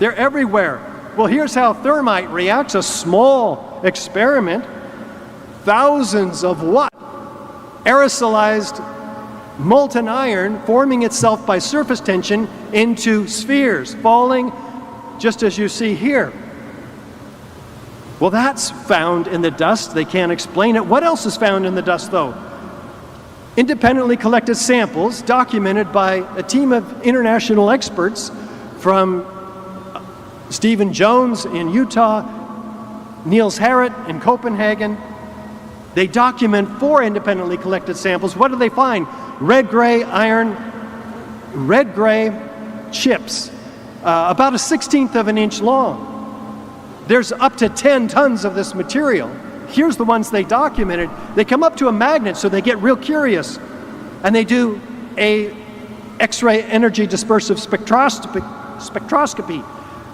[SPEAKER 3] They're everywhere. Well, here's how thermite reacts. A small experiment. Thousands of what? Aerosolized molten iron forming itself by surface tension into spheres, falling just as you see here. Well, that's found in the dust. They can't explain it. What else is found in the dust, though? independently collected samples documented by a team of international experts from Stephen Jones in Utah, Niels Harrit in Copenhagen. They document 4 independently collected samples. What do they find? Red-gray iron, red-gray chips, about 1/16 of an inch long. There's up to 10 tons of this material. Here's the ones they documented. They come up to a magnet, so they get real curious, and they do a X-ray energy dispersive spectroscopy.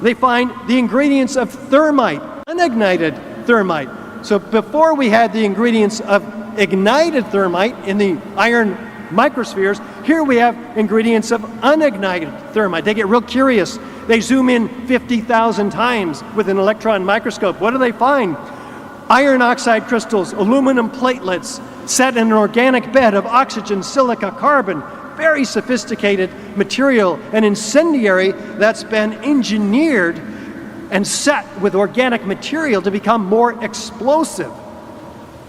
[SPEAKER 3] They find the ingredients of thermite, unignited thermite. So before we had the ingredients of ignited thermite in the iron microspheres, here we have ingredients of unignited thermite. They get real curious. They zoom in 50,000 times with an electron microscope. What do they find? Iron oxide crystals, aluminum platelets, set in an organic bed of oxygen, silica, carbon. Very sophisticated material, an incendiary that's been engineered and set with organic material to become more explosive.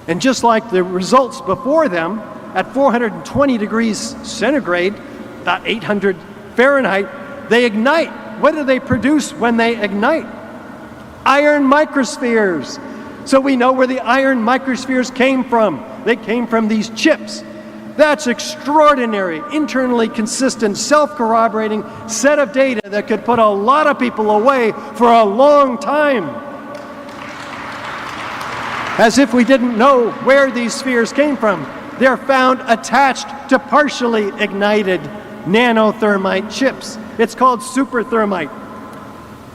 [SPEAKER 3] And just like the results before them, at 420 degrees centigrade, about 800 Fahrenheit, they ignite. What do they produce when they ignite? Iron microspheres. So we know where the iron microspheres came from. They came from these chips. That's extraordinary, internally consistent, self-corroborating set of data that could put a lot of people away for a long time. As if we didn't know where these spheres came from. They're found attached to partially ignited nanothermite chips. It's called superthermite.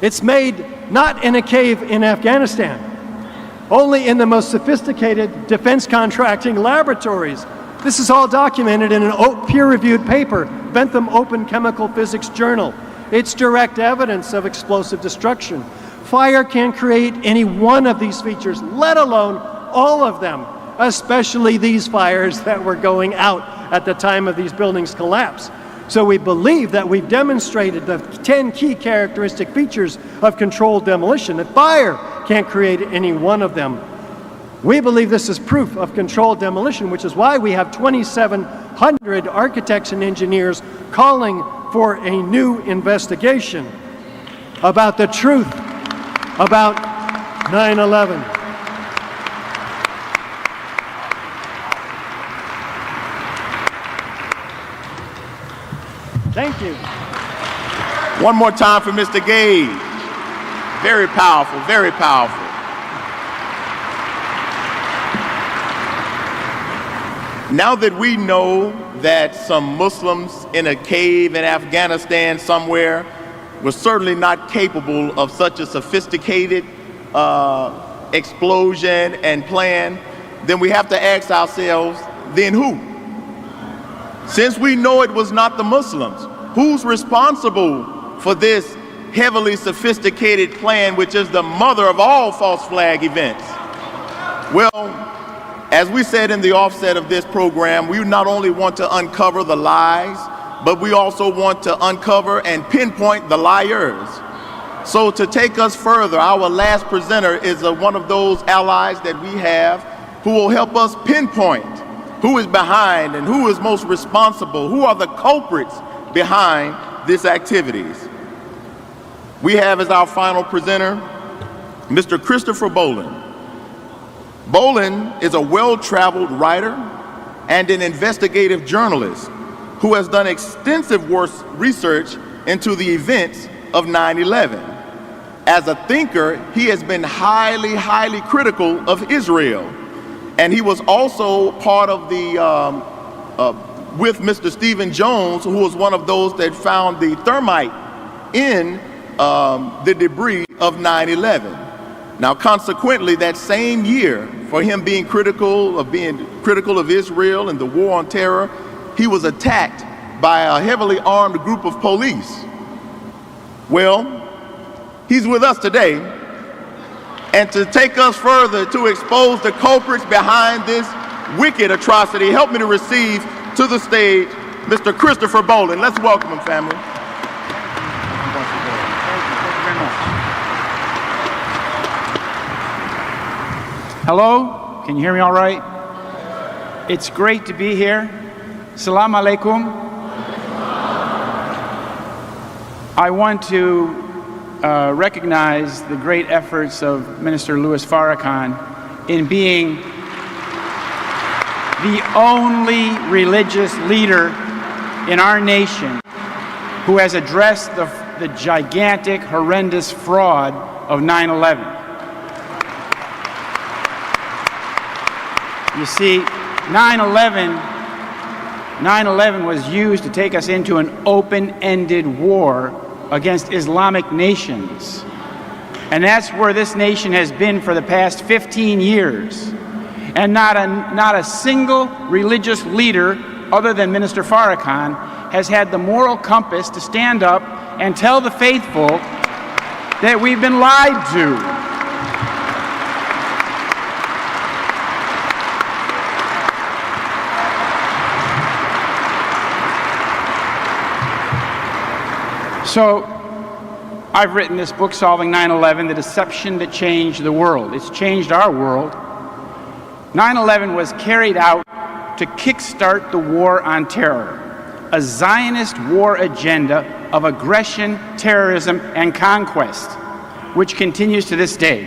[SPEAKER 3] It's made not in a cave in Afghanistan, only in the most sophisticated defense contracting laboratories. This is all documented in an peer-reviewed paper, Bentham Open Chemical Physics Journal. It's direct evidence of explosive destruction. Fire can create any one of these features, let alone all of them, especially these fires that were going out at the time of these buildings' collapse. So we believe that we've demonstrated the 10 key characteristic features of controlled demolition, that fire can't create any one of them. We believe this is proof of controlled demolition, which is why we have 2,700 architects and engineers calling for a new investigation about the truth about 9/11. Thank you.
[SPEAKER 1] One more time for Mr. Gage. Very powerful, very powerful. Now that we know that some Muslims in a cave in Afghanistan somewhere were certainly not capable of such a sophisticated explosion and plan, then we have to ask ourselves, then who? Since we know it was not the Muslims, who's responsible for this heavily sophisticated plan, which is the mother of all false flag events? Well, as we said in the offset of this program, we not only want to uncover the lies, but we also want to uncover and pinpoint the liars. So to take us further, our last presenter is one of those allies that we have who will help us pinpoint who is behind and who is most responsible, who are the culprits behind these activities. We have as our final presenter, Mr. Christopher Bolin. Bolin is a well-traveled writer and an investigative journalist who has done extensive research into the events of 9/11. As a thinker, he has been highly critical of Israel. And he was also part of the, with Mr. Stephen Jones, who was one of those that found the thermite in the debris of 9/11. Now, consequently, that same year, for him being critical of Israel and the war on terror, he was attacked by a heavily armed group of police. Well, he's with us today, and to take us further to expose the culprits behind this wicked atrocity, help me to receive to the stage Mr. Christopher Bolin. Let's welcome him, family.
[SPEAKER 4] Hello, can you hear me all right? It's great to be here. Salam alaikum. I want to recognize the great efforts of Minister Louis Farrakhan in being the only religious leader in our nation who has addressed the gigantic, horrendous fraud of 9/11. You see, 9/11 was used to take us into an open-ended war against Islamic nations. And that's where this nation has been for the past 15 years. And not a single religious leader other than Minister Farrakhan has had the moral compass to stand up and tell the faithful that we've been lied to. So, I've written this book, Solving 9/11, The Deception That Changed the World. It's changed our world. 9/11 was carried out to kickstart the war on terror, a Zionist war agenda of aggression, terrorism, and conquest, which continues to this day.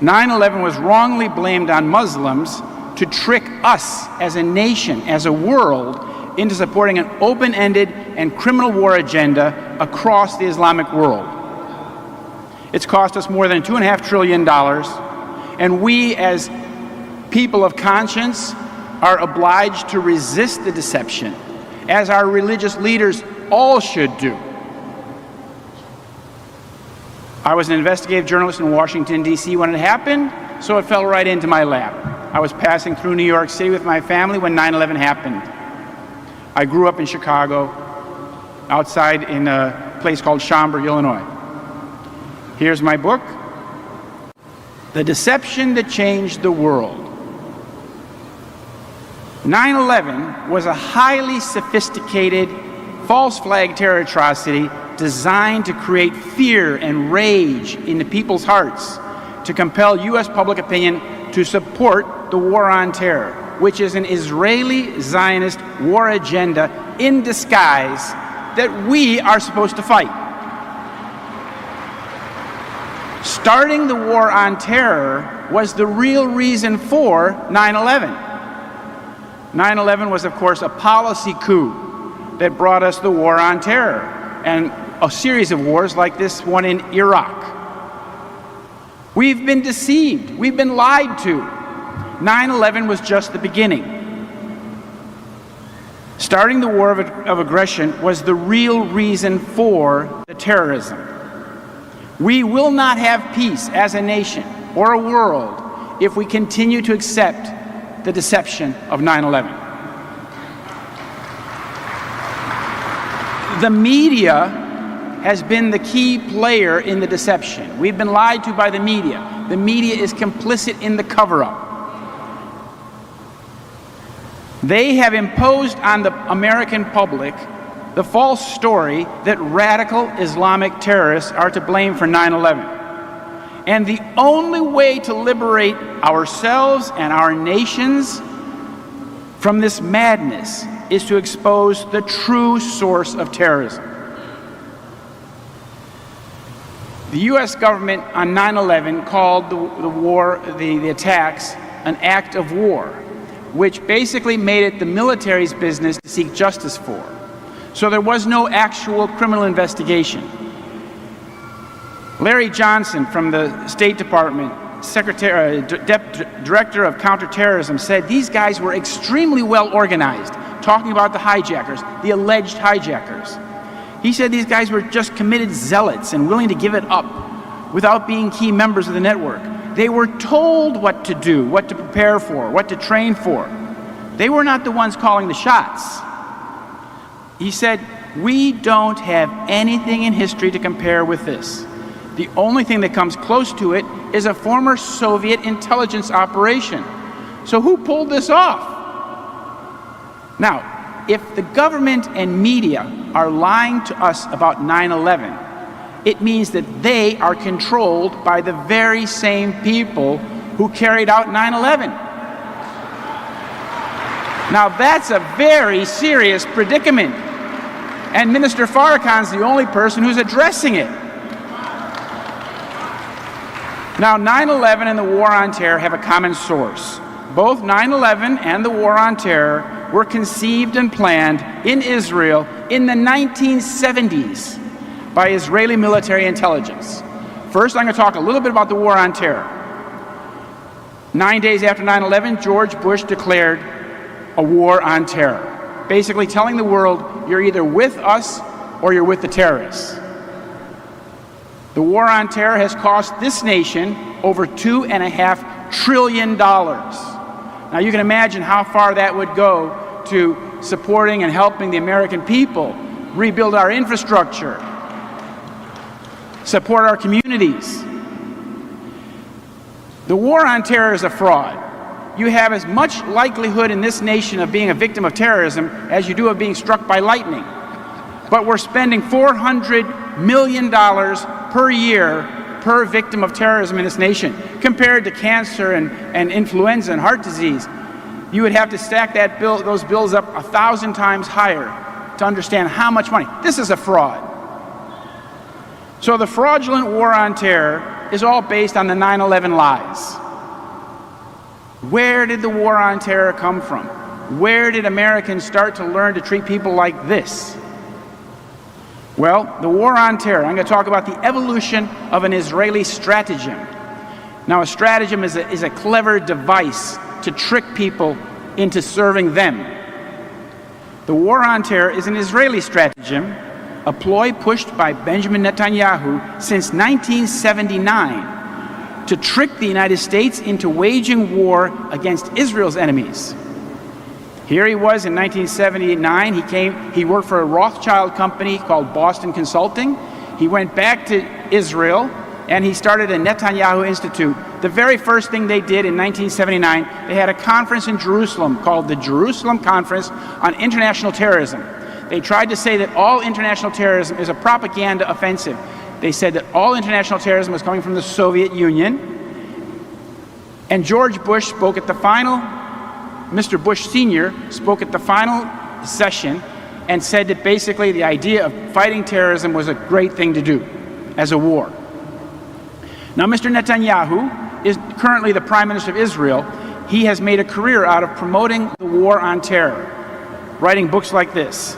[SPEAKER 4] 9/11 was wrongly blamed on Muslims to trick us as a nation, as a world, into supporting an open-ended and criminal war agenda across the Islamic world. It's cost us more than $2.5 trillion, and we as people of conscience are obliged to resist the deception, as our religious leaders all should do. I was an investigative journalist in Washington, D.C. when it happened, so it fell right into my lap. I was passing through New York City with my family when 9/11 happened. I grew up in Chicago, outside in a place called Schaumburg, Illinois. Here's my book, The Deception That Changed the World. 9/11 was a highly sophisticated false flag terror atrocity designed to create fear and rage in the people's hearts, to compel U.S. public opinion to support the war on terror, which is an Israeli Zionist war agenda in disguise that we are supposed to fight. Starting the war on terror was the real reason for 9/11. 9/11 was, of course, a policy coup that brought us the war on terror and a series of wars like this one in Iraq. We've been deceived. We've been lied to. 9/11 was just the beginning. Starting the war of aggression was the real reason for the terrorism. We will not have peace as a nation or a world if we continue to accept the deception of 9/11. The media has been the key player in the deception. We've been lied to by the media. The media is complicit in the cover-up. They have imposed on the American public the false story that radical Islamic terrorists are to blame for 9/11. And the only way to liberate ourselves and our nations from this madness is to expose the true source of terrorism. The U.S. government on 9/11 called the attacks an act of war, which basically made it the military's business to seek justice for. So there was no actual criminal investigation. Larry Johnson from the State Department, Director of Counterterrorism, said these guys were extremely well organized, talking about the hijackers, the alleged hijackers. He said these guys were just committed zealots and willing to give it up without being key members of the network. They were told what to do, what to prepare for, what to train for. They were not the ones calling the shots. He said, we don't have anything in history to compare with this. The only thing that comes close to it is a former Soviet intelligence operation. So who pulled this off? Now, if the government and media are lying to us about 9/11, it means that they are controlled by the very same people who carried out 9/11. Now that's a very serious predicament. And Minister Farrakhan's the only person who's addressing it. Now 9/11 and the War on Terror have a common source. Both 9/11 and the War on Terror were conceived and planned in Israel in the 1970s by Israeli military intelligence. First, I'm going to talk a little bit about the War on Terror. 9 days after 9/11, George Bush declared a war on terror, basically telling the world, you're either with us or you're with the terrorists. The war on terror has cost this nation over $2.5 trillion. Now you can imagine how far that would go to supporting and helping the American people rebuild our infrastructure, support our communities. The war on terror is a fraud. You have as much likelihood in this nation of being a victim of terrorism as you do of being struck by lightning. But we're spending $400 million per year per victim of terrorism in this nation. Compared to cancer and influenza and heart disease, you would have to stack those bills up 1,000 times higher to understand how much money. This is a fraud. So the fraudulent war on terror is all based on the 9/11 lies. Where did the war on terror come from? Where did Americans start to learn to treat people like this? Well, the war on terror, I'm going to talk about the evolution of an Israeli stratagem. Now, a stratagem is a clever device to trick people into serving them. The war on terror is an Israeli stratagem, a ploy pushed by Benjamin Netanyahu since 1979 to trick the United States into waging war against Israel's enemies. Here he was in 1979. He worked for a Rothschild company called Boston Consulting. He went back to Israel and he started a Netanyahu Institute. The very first thing they did in 1979, they had a conference in Jerusalem called the Jerusalem Conference on International Terrorism. They tried to say that all international terrorism is a propaganda offensive. They said that all international terrorism was coming from the Soviet Union. And George Bush spoke at the final, Mr. Bush Sr. spoke at the final session and said that basically the idea of fighting terrorism was a great thing to do as a war. Now, Mr. Netanyahu is currently the Prime Minister of Israel. He has made a career out of promoting the war on terror, writing books like this.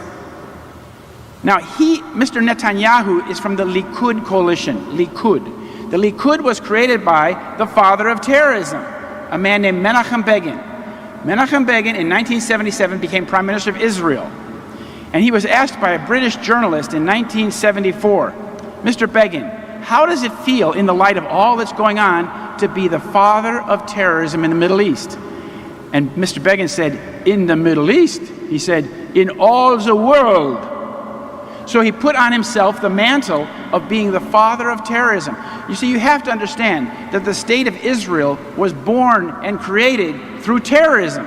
[SPEAKER 4] Now, Mr. Netanyahu is from the Likud coalition, Likud. The Likud was created by the father of terrorism, a man named Menachem Begin. Menachem Begin in 1977 became Prime Minister of Israel. And he was asked by a British journalist in 1974, Mr. Begin, how does it feel in the light of all that's going on to be the father of terrorism in the Middle East? And Mr. Begin said, in the Middle East? He said, in all the world. So he put on himself the mantle of being the father of terrorism. You see, you have to understand that the state of Israel was born and created through terrorism.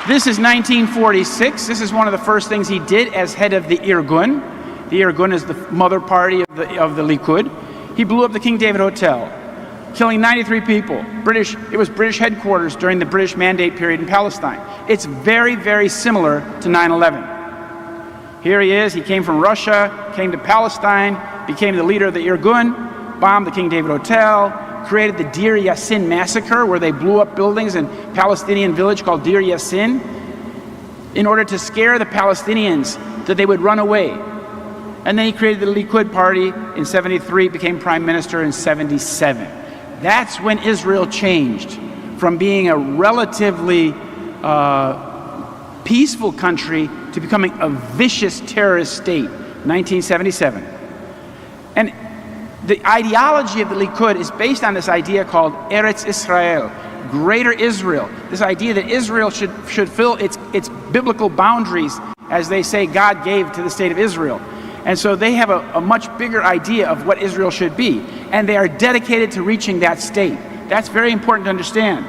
[SPEAKER 4] This is 1946. This is one of the first things he did as head of the Irgun. The Irgun is the mother party of the Likud. He blew up the King David Hotel, killing 93 people. It was British headquarters during the British Mandate period in Palestine. It's very, very similar to 9/11. Here he is. He came from Russia, came to Palestine, became the leader of the Irgun, bombed the King David Hotel, created the Deir Yassin massacre, where they blew up buildings in a Palestinian village called Deir Yassin in order to scare the Palestinians that they would run away. And then he created the Likud party in 73, became prime minister in 77. That's when Israel changed from being a relatively peaceful country to becoming a vicious terrorist state, 1977. And the ideology of the Likud is based on this idea called Eretz Israel, Greater Israel. This idea that Israel should fill its biblical boundaries, as they say God gave to the state of Israel. And so they have a much bigger idea of what Israel should be. And they are dedicated to reaching that state. That's very important to understand.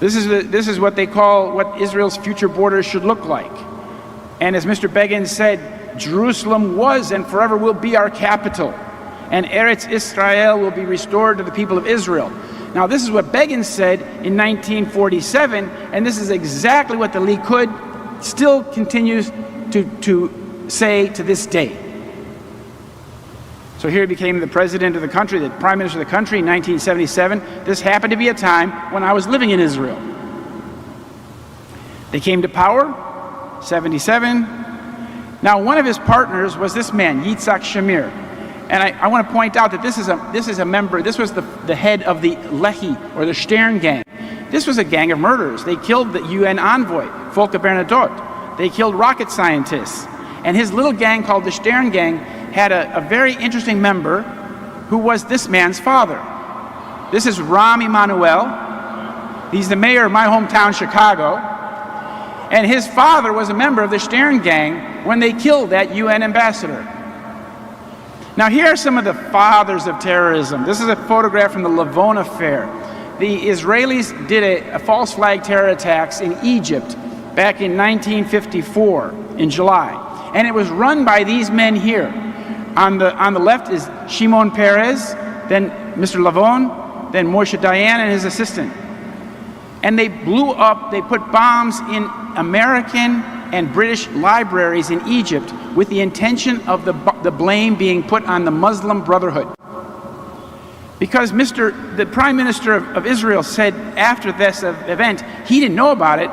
[SPEAKER 4] This is what they call what Israel's future borders should look like. And as Mr. Begin said, Jerusalem was and forever will be our capital. and Eretz Israel will be restored to the people of Israel. Now, this is what Begin said in 1947, and this is exactly what the Likud still continues to say to this day. So here he became the president of the country, the prime minister of the country in 1977. This happened to be a time when I was living in Israel. They came to power, 77. Now, one of his partners was this man, Yitzhak Shamir. And I want to point out that this is a member, this was the head of the Lehi, or the Stern gang. This was a gang of murderers. They killed the UN envoy, Volker Bernadotte. They killed rocket scientists. And his little gang called the Stern gang had a very interesting member who was this man's father. This is Rahm Emanuel. He's the mayor of my hometown, Chicago. And his father was a member of the Stern gang when they killed that UN ambassador. Now, here are some of the fathers of terrorism. This is a photograph from the Lavon affair. The Israelis did a false flag terror attacks in Egypt back in 1954 in July. And it was run by these men here. On the left is Shimon Peres, then Mr. Lavon, then Moshe Dayan and his assistant. And they blew up, they put bombs in American and British libraries in Egypt with the intention of the blame being put on the Muslim Brotherhood. Because the Prime Minister of Israel said after this event, he didn't know about it,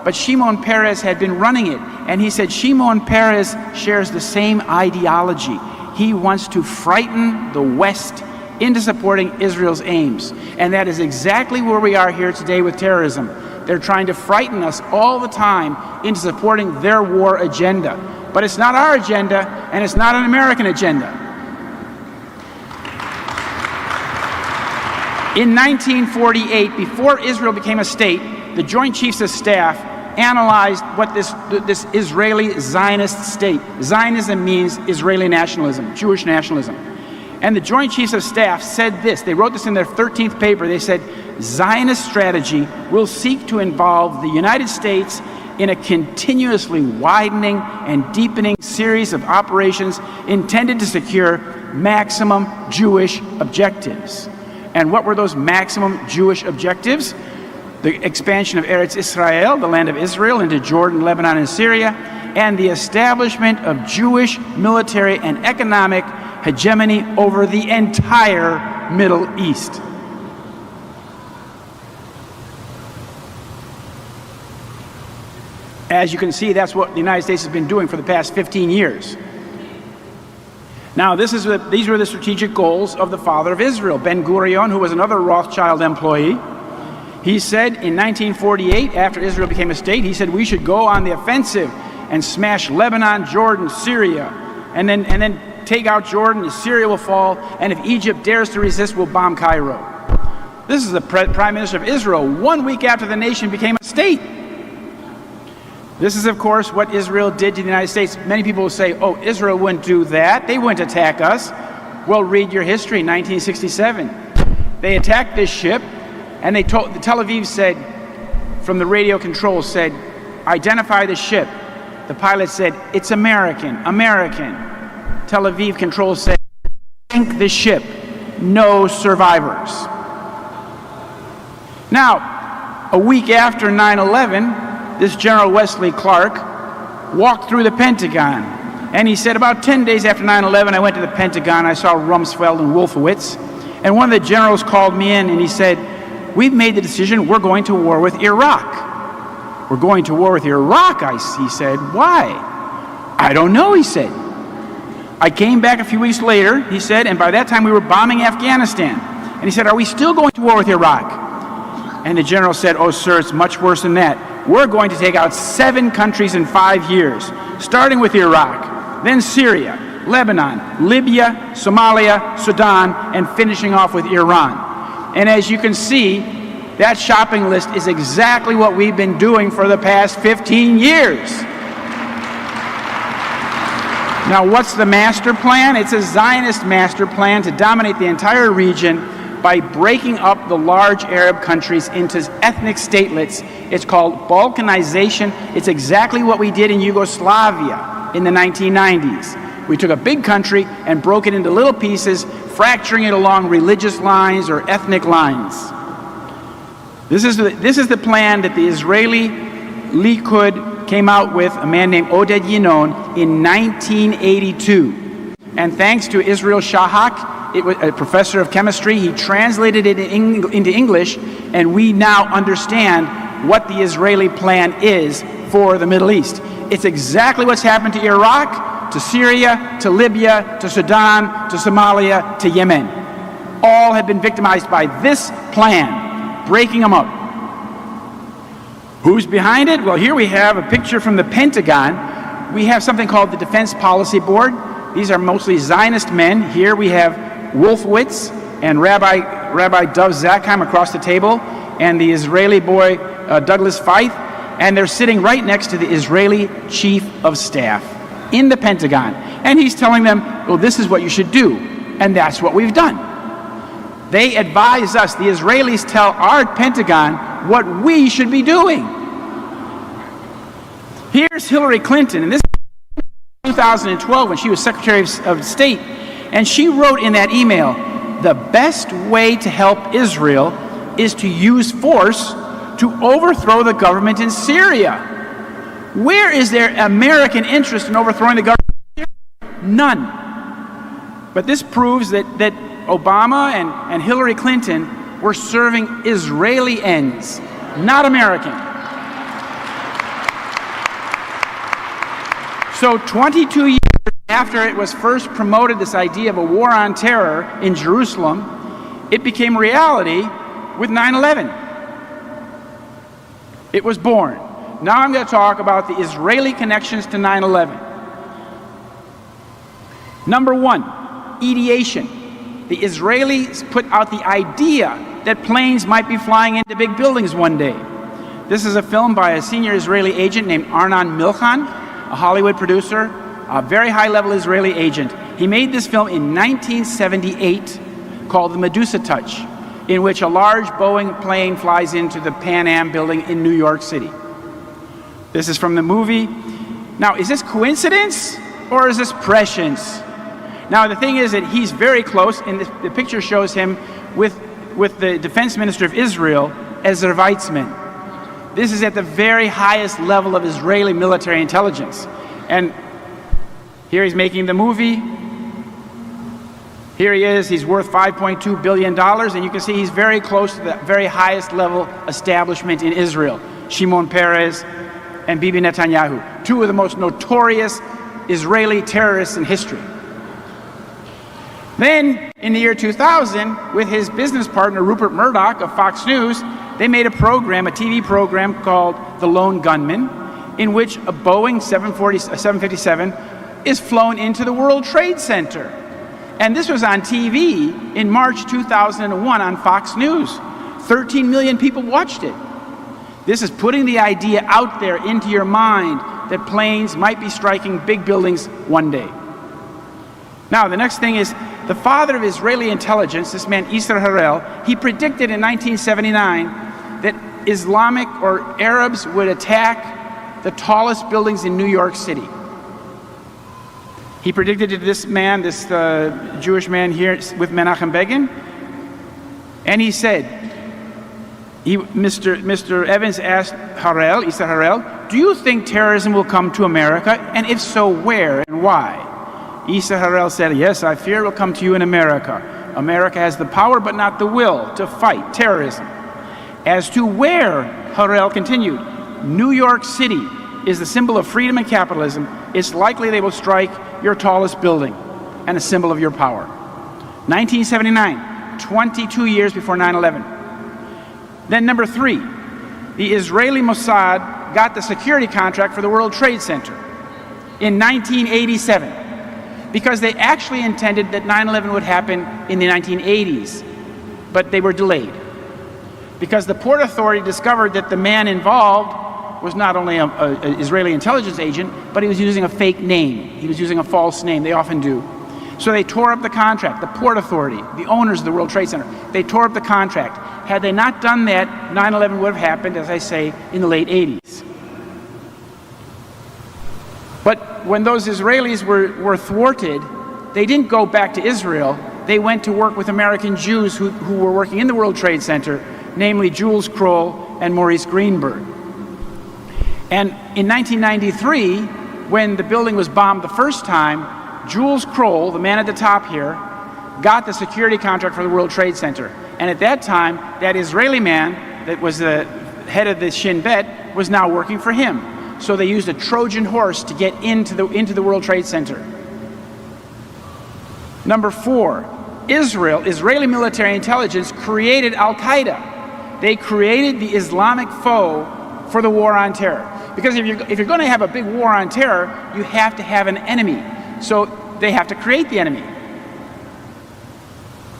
[SPEAKER 4] but Shimon Peres had been running it. And he said Shimon Peres shares the same ideology. He wants to frighten the West into supporting Israel's aims. And that is exactly where we are here today with terrorism. They're trying to frighten us all the time into supporting their war agenda. But it's not our agenda, and it's not an American agenda. In 1948, before Israel became a state, the Joint Chiefs of Staff analyzed what this Israeli Zionist state. Zionism means Israeli nationalism, Jewish nationalism. And the Joint Chiefs of Staff said this. They wrote this in their 13th paper. They said, Zionist strategy will seek to involve the United States in a continuously widening and deepening series of operations intended to secure maximum Jewish objectives. And what were those maximum Jewish objectives? The expansion of Eretz Israel, the land of Israel, into Jordan, Lebanon, and Syria, and the establishment of Jewish military and economic hegemony over the entire Middle East. As you can see, that's what the United States has been doing for the past 15 years. Now, these were the strategic goals of the father of Israel, Ben Gurion, who was another Rothschild employee. He said in 1948, after Israel became a state, he said we should go on the offensive and smash Lebanon, Jordan, Syria, and then take out Jordan, Syria will fall, and if Egypt dares to resist, we'll bomb Cairo. This is the Prime Minister of Israel 1 week after the nation became a state. This is, of course, what Israel did to the United States. Many people will say, oh, Israel wouldn't do that. They wouldn't attack us. Well, read your history, 1967. They attacked this ship, and the Tel Aviv said, from the radio control said, identify the ship. The pilot said, it's American, American. Tel Aviv control said, sink the ship, no survivors. Now, a week after 9/11, this General Wesley Clark walked through the Pentagon, and he said, about 10 days after 9/11, I went to the Pentagon, I saw Rumsfeld and Wolfowitz, and one of the generals called me in, and he said, we've made the decision, we're going to war with Iraq. We're going to war with Iraq, he said. Why? I don't know, he said. I came back a few weeks later, he said, and by that time we were bombing Afghanistan. And he said, are we still going to war with Iraq? And the general said, oh, sir, it's much worse than that. We're going to take out 7 countries in 5 years, starting with Iraq, then Syria, Lebanon, Libya, Somalia, Sudan, and finishing off with Iran. And as you can see, that shopping list is exactly what we've been doing for the past 15 years. Now, what's the master plan? It's a Zionist master plan to dominate the entire region by breaking up the large Arab countries into ethnic statelets. It's called Balkanization. It's exactly what we did in Yugoslavia in the 1990s. We took a big country and broke it into little pieces, fracturing it along religious lines or ethnic lines. This is the plan that the Israeli Likud came out with, a man named Oded Yinon, in 1982. And thanks to Israel Shahak, a professor of chemistry, he translated it into English, and we now understand what the Israeli plan is for the Middle East. It's exactly what's happened to Iraq, to Syria, to Libya, to Sudan, to Somalia, to Yemen. All have been victimized by this plan, breaking them up. Who's behind it? Well, here we have a picture from the Pentagon. We have something called the Defense Policy Board. These are mostly Zionist men. Here we have Wolfowitz and Rabbi Dov Zakheim across the table, and the Israeli boy Douglas Feith, and they're sitting right next to the Israeli Chief of Staff in the Pentagon. And he's telling them, well, this is what you should do. And that's what we've done. They advise us, the Israelis tell our Pentagon what we should be doing. Here's Hillary Clinton, and this is 2012 when she was Secretary of State, and she wrote in that email, the best way to help Israel is to use force to overthrow the government in Syria. Where is there American interest in overthrowing the government in Syria? None. But this proves that Obama and Hillary Clinton were serving Israeli ends, not American. So 22 years after it was first promoted, this idea of a war on terror in Jerusalem, it became reality with 9/11. It was born. Now I'm going to talk about the Israeli connections to 9/11. Number one, ideation. The Israelis put out the idea that planes might be flying into big buildings one day. This is a film by a senior Israeli agent named Arnon Milchan, a Hollywood producer, a very high-level Israeli agent. He made this film in 1978 called The Medusa Touch, in which a large Boeing plane flies into the Pan Am building in New York City. This is from the movie. Now, is this coincidence or is this prescience? Now, the thing is that he's very close, and the picture shows him with the defense minister of Israel, Ezer Weizmann. This is at the very highest level of Israeli military intelligence. And here he's making the movie. Here he is, he's worth $5.2 billion, and you can see he's very close to the very highest level establishment in Israel. Shimon Peres and Bibi Netanyahu, two of the most notorious Israeli terrorists in history. Then, in the year 2000, with his business partner Rupert Murdoch of Fox News, they made a TV program called The Lone Gunman, in which a Boeing 757 is flown into the World Trade Center. And this was on TV in March 2001 on Fox News. 13 million people watched it. This is putting the idea out there into your mind that planes might be striking big buildings one day. Now, the next thing is, the father of Israeli intelligence, this man Isser Harel, he predicted in 1979 that Islamic or Arabs would attack the tallest buildings in New York City. He predicted to this man, this Jewish man here with Menachem Begin, and he said, Mr. Evans asked Harel, Isser Harel, do you think terrorism will come to America? And if so, where and why? Isser Harel said, yes, I fear it will come to you in America. America has the power but not the will to fight terrorism. As to where, Harel continued, New York City is the symbol of freedom and capitalism. It's likely they will strike your tallest building and a symbol of your power. 1979, 22 years before 9/11. Then number three, the Israeli Mossad got the security contract for the World Trade Center in 1987 because they actually intended that 9/11 would happen in the 1980s, but they were delayed because the Port Authority discovered that the man involved was not only an Israeli intelligence agent, but he was using a fake name. He was using a false name. They often do. So they tore up the contract. The Port Authority, the owners of the World Trade Center, they tore up the contract. Had they not done that, 9/11 would have happened, as I say, in the late 80s. But when those Israelis were thwarted, they didn't go back to Israel. They went to work with American Jews who were working in the World Trade Center, namely Jules Kroll and Maurice Greenberg. And in 1993, when the building was bombed the first time, Jules Kroll, the man at the top here, got the security contract for the World Trade Center. And at that time, that Israeli man that was the head of the Shin Bet was now working for him. So they used a Trojan horse to get into the World Trade Center. Number 4, Israeli military intelligence created Al-Qaeda. They created the Islamic foe for the war on terror. Because if you're going to have a big war on terror, you have to have an enemy. So they have to create the enemy.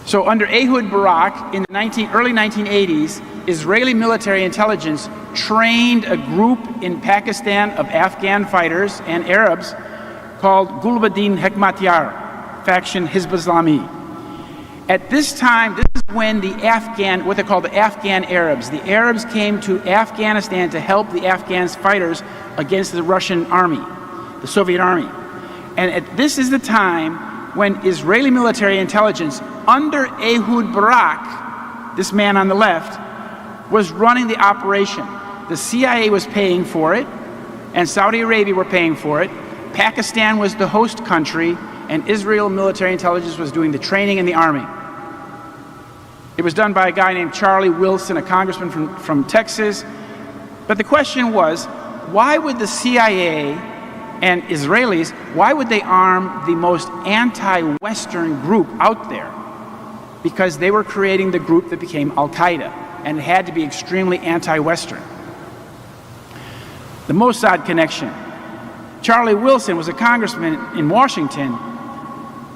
[SPEAKER 4] So under Ehud Barak in the early 1980s, Israeli military intelligence trained a group in Pakistan of Afghan fighters and Arabs called Gulbuddin Hekmatyar, faction Hizb Islami. At this time, this is when what they call the Afghan Arabs. The Arabs came to Afghanistan to help the Afghan fighters against the Russian army, the Soviet army. And this is the time when Israeli military intelligence, under Ehud Barak, this man on the left, was running the operation. The CIA was paying for it, and Saudi Arabia were paying for it. Pakistan was the host country, and Israel military intelligence was doing the training in the army. It was done by a guy named Charlie Wilson, a congressman from Texas. But the question was, why would the CIA and Israelis, why would they arm the most anti-Western group out there? Because they were creating the group that became Al-Qaeda, and it had to be extremely anti-Western. The Mossad connection. Charlie Wilson was a congressman in Washington,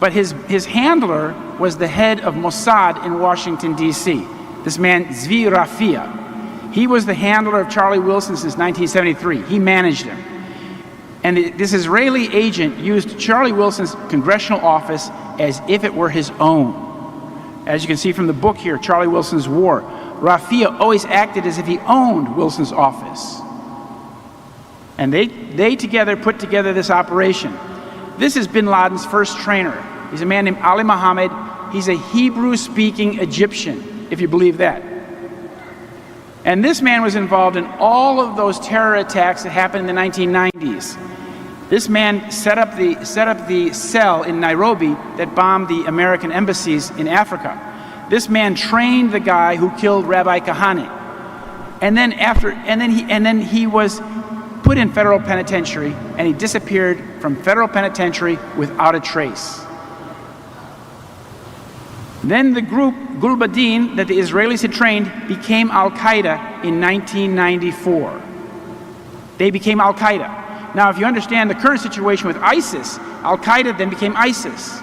[SPEAKER 4] but his handler was the head of Mossad in Washington, D.C., this man Zvi Rafia. He was the handler of Charlie Wilson since 1973. He managed him. And this Israeli agent used Charlie Wilson's congressional office as if it were his own. As you can see from the book here, Charlie Wilson's War, Rafia always acted as if he owned Wilson's office. And they together put together this operation. This is bin Laden's first trainer. He's a man named Ali Mohammed. He's a Hebrew-speaking Egyptian, if you believe that. And this man was involved in all of those terror attacks that happened in the 1990s. This man set up the cell in Nairobi that bombed the American embassies in Africa. This man trained the guy who killed Rabbi Kahane. And then he was put in federal penitentiary, and he disappeared from federal penitentiary without a trace. Then the group Gulbuddin that the Israelis had trained became Al-Qaeda in 1994. They became Al-Qaeda. Now, if you understand the current situation with ISIS, Al-Qaeda then became ISIS.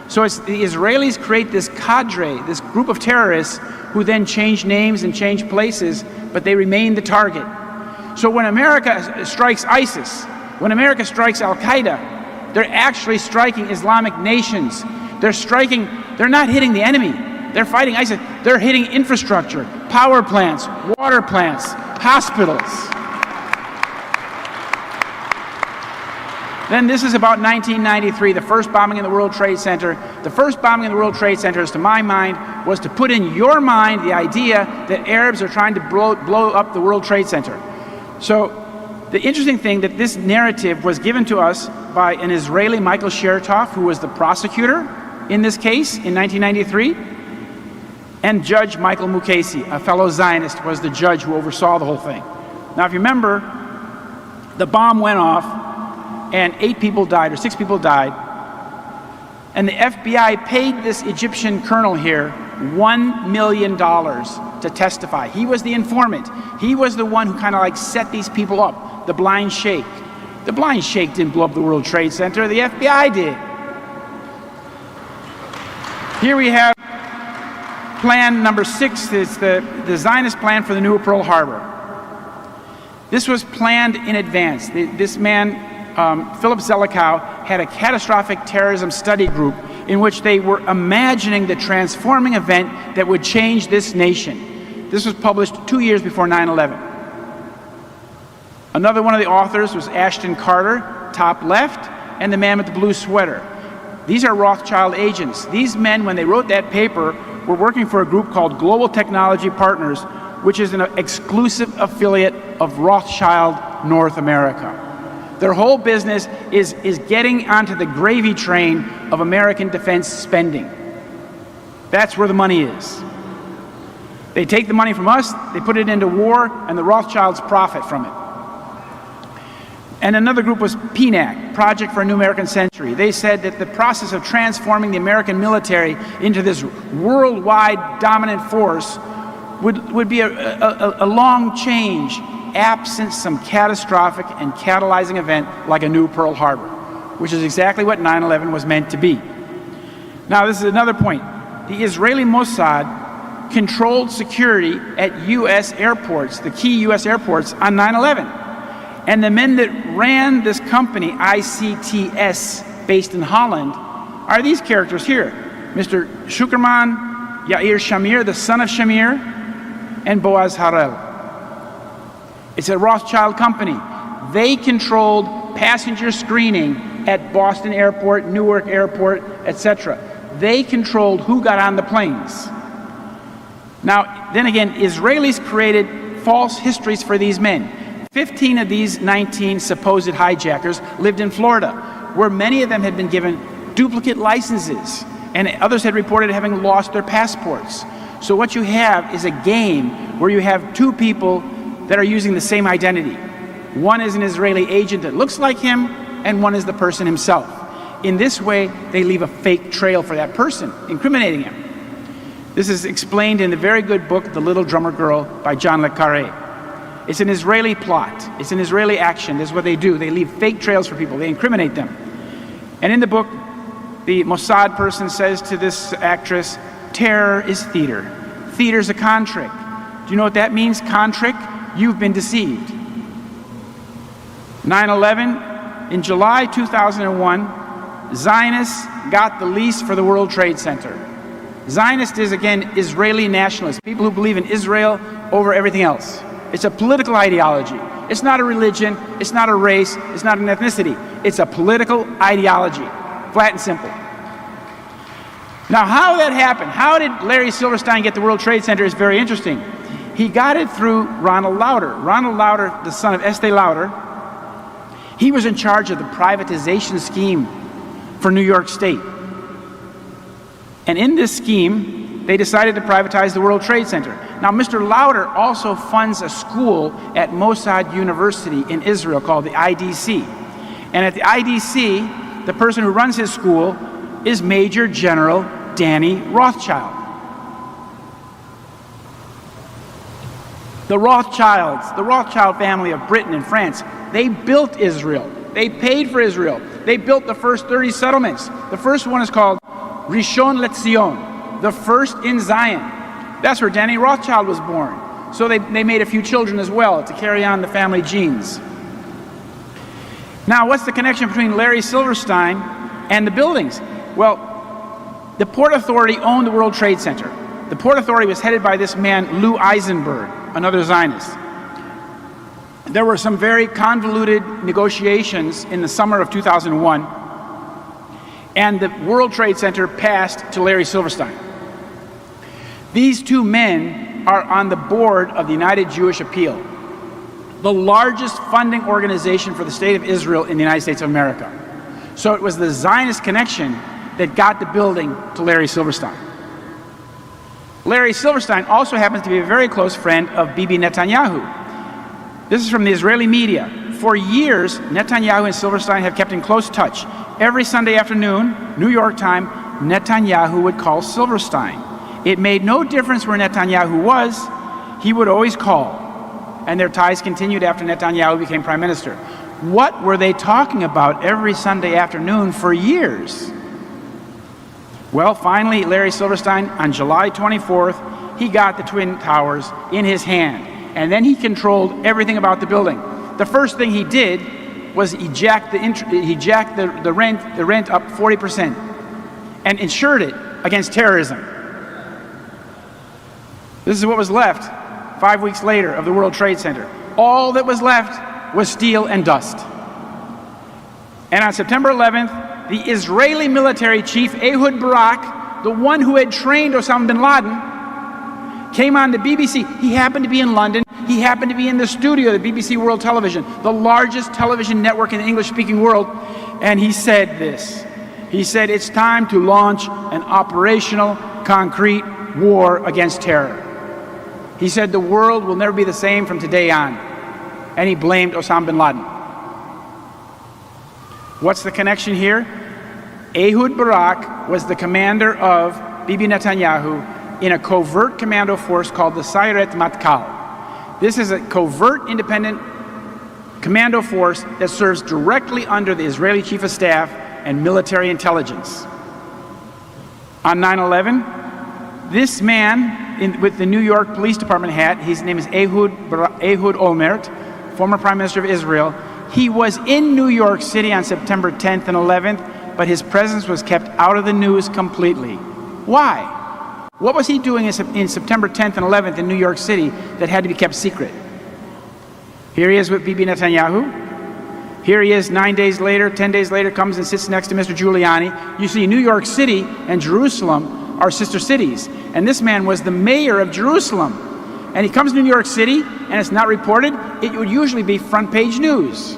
[SPEAKER 4] So it's the Israelis create this cadre, this group of terrorists who then change names and change places, but they remain the target. So when America strikes ISIS, when America strikes Al-Qaeda, they're actually striking Islamic nations. They're not hitting the enemy. They're fighting ISIS. They're hitting infrastructure, power plants, water plants, hospitals. Then this is about 1993, the first bombing in the World Trade Center. The first bombing in the World Trade Center, to my mind, was to put in your mind the idea that Arabs are trying to blow up the World Trade Center. So the interesting thing that this narrative was given to us by an Israeli, Michael Chertoff, who was the prosecutor in this case in 1993, and Judge Michael Mukasey, a fellow Zionist, was the judge who oversaw the whole thing. Now, if you remember, the bomb went off, and 8 people died, or 6 people died, and the FBI paid this Egyptian colonel here $1 million to testify. He was the informant. He was the one who kind of like set these people up, the blind sheikh. The blind sheikh didn't blow up the World Trade Center, the FBI did. Here we have plan number 6. It's the Zionist plan for the new Pearl Harbor. This was planned in advance. This man, Philip Zelikow, had a catastrophic terrorism study group in which they were imagining the transforming event that would change this nation. This was published 2 years before 9/11. Another one of the authors was Ashton Carter, top left and the man with the blue sweater. These are Rothschild agents. These men, when they wrote that paper, were working for a group called Global Technology Partners, which is an exclusive affiliate of Rothschild North America. Their whole business is getting onto the gravy train of American defense spending. That's where the money is. They take the money from us, they put it into war, and the Rothschilds profit from it. And another group was PNAC, Project for a New American Century. They said that the process of transforming the American military into this worldwide dominant force would be a long change, absent some catastrophic and catalyzing event like a new Pearl Harbor, which is exactly what 9/11 was meant to be. Now, this is another point. The Israeli Mossad controlled security at U.S. airports, the key U.S. airports, on 9/11. And the men that ran this company, ICTS, based in Holland, are these characters here. Mr. Shukerman, Yair Shamir, the son of Shamir, and Boaz Harel. It's a Rothschild company. They controlled passenger screening at Boston Airport, Newark Airport, etc. They controlled who got on the planes. Now, then again, Israelis created false histories for these men. 15 of these 19 supposed hijackers lived in Florida, where many of them had been given duplicate licenses, and others had reported having lost their passports. So what you have is a game where you have two people that are using the same identity. One is an Israeli agent that looks like him, and one is the person himself. In this way, they leave a fake trail for that person, incriminating him. This is explained in the very good book, The Little Drummer Girl, by John le Carré. It's an Israeli plot. It's an Israeli action. This is what they do. They leave fake trails for people. They incriminate them. And in the book, the Mossad person says to this actress, terror is theater. Theater's a con trick. Do you know what that means, con trick? You've been deceived. 9/11, in July 2001, Zionists got the lease for the World Trade Center. Zionist is, again, Israeli nationalists, people who believe in Israel over everything else. It's a political ideology. It's not a religion, it's not a race, it's not an ethnicity. It's a political ideology, flat and simple. Now, how that happened, how did Larry Silverstein get the World Trade Center is very interesting. He got it through Ronald Lauder. Ronald Lauder, the son of Estee Lauder, he was in charge of the privatization scheme for New York State. And in this scheme, they decided to privatize the World Trade Center. Now, Mr. Lauder also funds a school at Mossad University in Israel called the IDC. And at the IDC, the person who runs his school is Major General Danny Rothschild. The Rothschilds, the Rothschild family of Britain and France, they built Israel. They paid for Israel. They built the first 30 settlements. The first one is called Rishon LeZion, the first in Zion. That's where Danny Rothschild was born. So they made a few children as well to carry on the family genes. Now, what's the connection between Larry Silverstein and the buildings? Well, the Port Authority owned the World Trade Center. The Port Authority was headed by this man, Lou Eisenberg, another Zionist. There were some very convoluted negotiations in the summer of 2001, and the World Trade Center passed to Larry Silverstein. These two men are on the board of the United Jewish Appeal, the largest funding organization for the state of Israel in the United States of America. So it was the Zionist connection that got the building to Larry Silverstein. Larry Silverstein also happens to be a very close friend of Bibi Netanyahu. This is from the Israeli media. For years, Netanyahu and Silverstein have kept in close touch. Every Sunday afternoon, New York time, Netanyahu would call Silverstein. It made no difference where Netanyahu was, he would always call. And their ties continued after Netanyahu became prime minister. What were they talking about every Sunday afternoon for years? Well, finally, Larry Silverstein, on July 24th, he got the Twin Towers in his hand. And then he controlled everything about the building. The first thing he did was he jacked the rent up 40% and insured it against terrorism. This is what was left 5 weeks later of the World Trade Center. All that was left was steel and dust. And on September 11th, the Israeli military chief, Ehud Barak, the one who had trained Osama bin Laden, came on the BBC. He happened to be in London. He happened to be in the studio of the BBC World Television, the largest television network in the English-speaking world. And he said this. He said, it's time to launch an operational, concrete war against terror. He said the world will never be the same from today on. And he blamed Osama bin Laden. What's the connection here? Ehud Barak was the commander of Bibi Netanyahu in a covert commando force called the Sayeret Matkal. This is a covert independent commando force that serves directly under the Israeli Chief of Staff and military intelligence. On 9/11, this man with the New York Police Department hat, his name is Ehud Olmert, former Prime Minister of Israel. He was in New York City on September 10th and 11th, but his presence was kept out of the news completely. Why? What was he doing in September 10th and 11th in New York City that had to be kept secret? Here he is with Bibi Netanyahu. Here he is 9 days later, 10 days later, comes and sits next to Mr. Giuliani. You see, New York City and Jerusalem are sister cities. And this man was the mayor of Jerusalem. And he comes to New York City, and it's not reported. It would usually be front page news.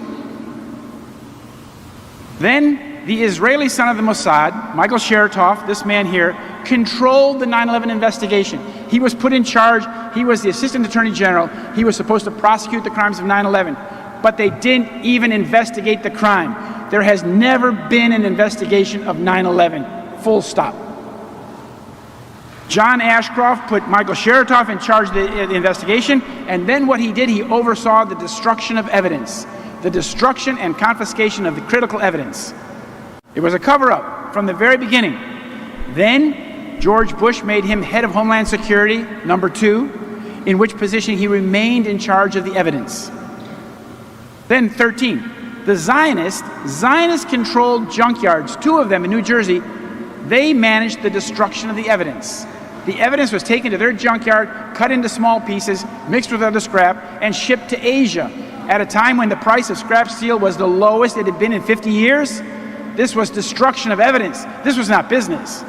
[SPEAKER 4] Then the Israeli son of the Mossad, Michael Chertoff, this man here, controlled the 9/11 investigation. He was put in charge. He was the Assistant Attorney General. He was supposed to prosecute the crimes of 9/11. But they didn't even investigate the crime. There has never been an investigation of 9/11. Full stop. John Ashcroft put Michael Chertoff in charge of the investigation, and then what he did, he oversaw the destruction of evidence, the destruction and confiscation of the critical evidence. It was a cover-up from the very beginning. Then George Bush made him head of Homeland Security, number 2, in which position he remained in charge of the evidence. Then 13, the Zionist-controlled junkyards, 2 of them in New Jersey, they managed the destruction of the evidence. The evidence was taken to their junkyard, cut into small pieces, mixed with other scrap, and shipped to Asia. At a time when the price of scrap steel was the lowest it had been in 50 years, this was destruction of evidence. This was not business.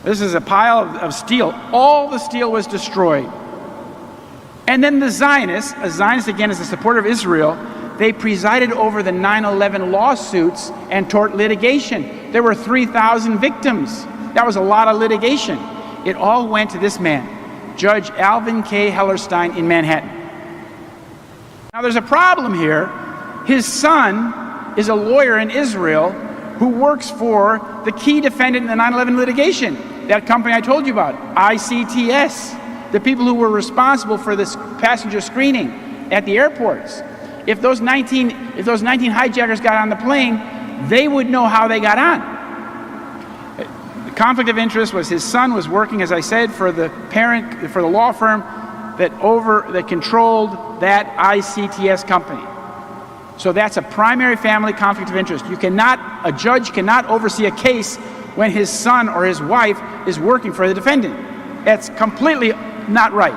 [SPEAKER 4] This is a pile of steel. All the steel was destroyed. And then the Zionists, a Zionist again is a supporter of Israel, they presided over the 9/11 lawsuits and tort litigation. There were 3,000 victims. That was a lot of litigation. It all went to this man, Judge Alvin K. Hellerstein in Manhattan. Now there's a problem here. His son is a lawyer in Israel who works for the key defendant in the 9/11 litigation, that company I told you about, ICTS, the people who were responsible for this passenger screening at the airports. If those 19 hijackers got on the plane, they would know how they got on. The conflict of interest was his son was working, as I said, for the law firm that controlled that ICTS company. So that's a primary family conflict of interest. A judge cannot oversee a case when his son or his wife is working for the defendant. That's completely not right.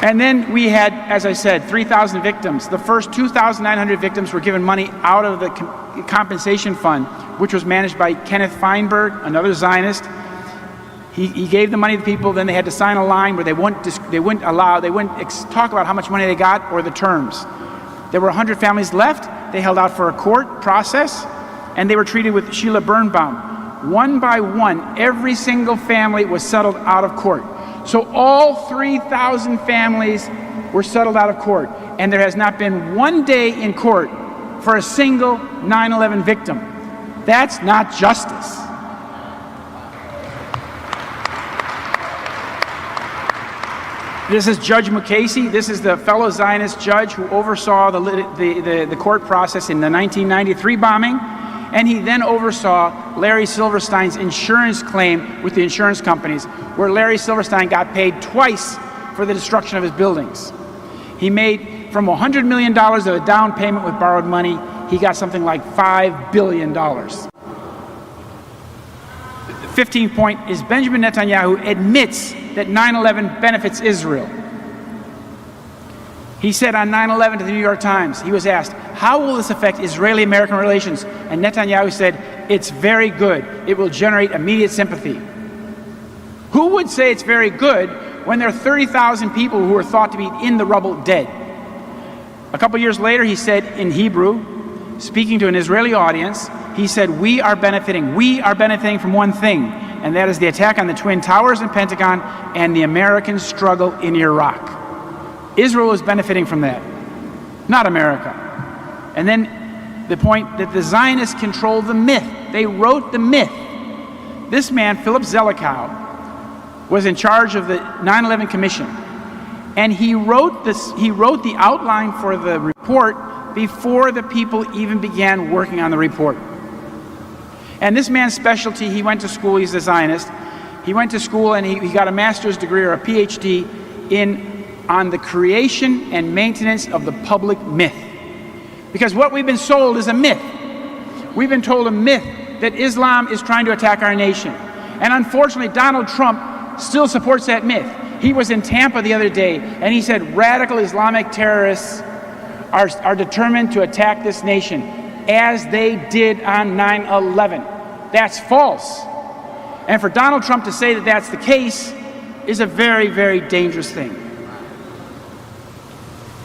[SPEAKER 4] And then we had, as I said, 3,000 victims. The first 2,900 victims were given money out of the compensation fund, which was managed by Kenneth Feinberg, another Zionist. He gave the money to people, then they had to sign a line where they wouldn't talk about how much money they got or the terms. There were 100 families left. They held out for a court process, and they were treated with Sheila Birnbaum. One by one, every single family was settled out of court. So all 3,000 families were settled out of court, and there has not been one day in court for a single 9/11 victim. That's not justice. This is Judge Mukasey. This is the fellow Zionist judge who oversaw the court process in the 1993 bombing, and he then oversaw Larry Silverstein's insurance claim with the insurance companies, where Larry Silverstein got paid twice for the destruction of his buildings. He made from $100 million of a down payment with borrowed money, he got something like $5 billion. The 15th point is Benjamin Netanyahu admits that 9/11 benefits Israel. He said on 9/11 to the New York Times, he was asked, how will this affect Israeli-American relations? And Netanyahu said, it's very good. It will generate immediate sympathy. Who would say it's very good when there are 30,000 people who are thought to be in the rubble dead? A couple years later, he said in Hebrew, speaking to an Israeli audience, he said, we are benefiting from one thing, and that is the attack on the Twin Towers and Pentagon and the American struggle in Iraq. Israel is benefiting from that, not America. And then the point that the Zionists control the myth. They wrote the myth. This man, Philip Zelikow, was in charge of the 9/11 Commission, and he wrote the outline for the report before the people even began working on the report. And this man's specialty, he went to school, he's a Zionist, he went to school and he got a master's degree or a PhD on the creation and maintenance of the public myth. Because what we've been sold is a myth. We've been told a myth that Islam is trying to attack our nation. And unfortunately, Donald Trump still supports that myth. He was in Tampa the other day and he said radical Islamic terrorists are determined to attack this nation, as they did on 9/11. That's false. And for Donald Trump to say that that's the case is a very, very dangerous thing.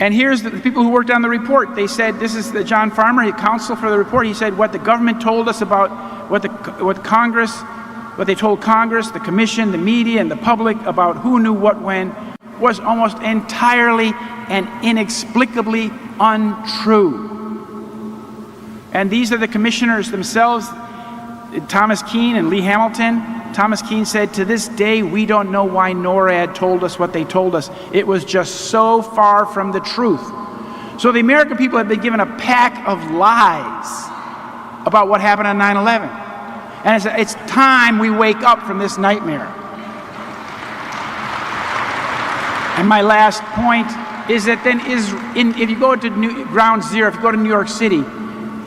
[SPEAKER 4] And here's the people who worked on the report. They said, this is the John Farmer, he counsel for the report. He said what the government told us about what they told Congress, the commission, the media, and the public about who knew what when was almost entirely and inexplicably untrue. And these are the commissioners themselves, Thomas Keane and Lee Hamilton. Thomas Keane said, to this day, we don't know why NORAD told us what they told us. It was just so far from the truth. So the American people have been given a pack of lies about what happened on 9/11. And it's time we wake up from this nightmare. And my last point is that then if you go to Ground Zero, if you go to New York City,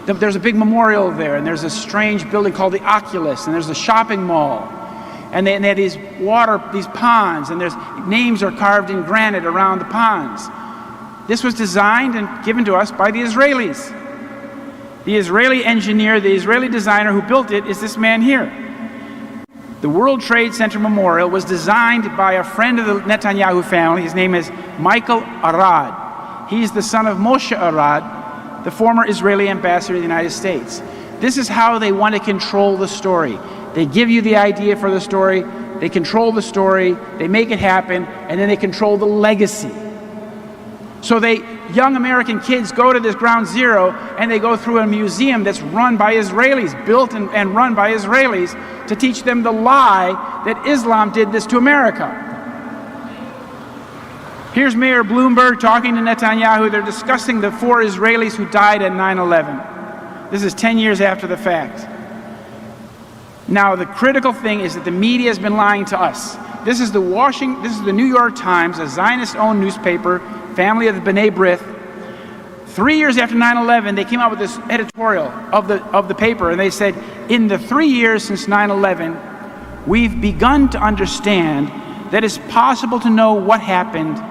[SPEAKER 4] there's a big memorial there, and there's a strange building called the Oculus, and there's a shopping mall, and they have these ponds, and there's names are carved in granite around the ponds. This was designed and given to us by the Israelis. The Israeli engineer, the Israeli designer who built it is this man here. The World Trade Center Memorial was designed by a friend of the Netanyahu family. His name is Michael Arad. He's the son of Moshe Arad, the former Israeli ambassador to the United States. This is how they want to control the story. They give you the idea for the story, they control the story, they make it happen, and then they control the legacy. So young American kids go to this Ground Zero and they go through a museum that's run by Israelis, built and run by Israelis, to teach them the lie that Islam did this to America. Here's Mayor Bloomberg talking to Netanyahu. They're discussing the 4 Israelis who died at 9/11. This is 10 years after the fact. Now, the critical thing is that the media has been lying to us. This is the New York Times, a Zionist-owned newspaper, family of the B'nai B'rith. 3 years after 9/11, they came out with this editorial of the paper, and they said, in the 3 years since 9/11, we've begun to understand that it's possible to know what happened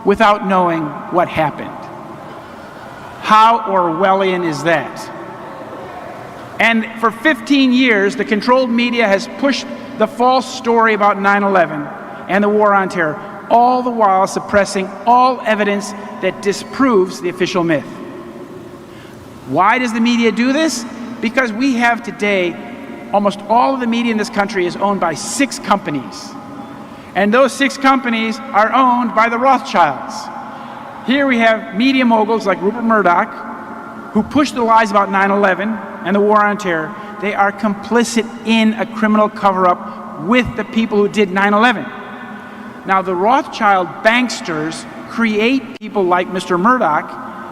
[SPEAKER 4] without knowing what happened. How Orwellian is that? And for 15 years, the controlled media has pushed the false story about 9/11 and the war on terror, all the while suppressing all evidence that disproves the official myth. Why does the media do this? Because we have today, almost all of the media in this country is owned by 6 companies. And those 6 companies are owned by the Rothschilds. Here we have media moguls like Rupert Murdoch, who push the lies about 9/11 and the war on terror. They are complicit in a criminal cover-up with the people who did 9/11. Now, the Rothschild banksters create people like Mr. Murdoch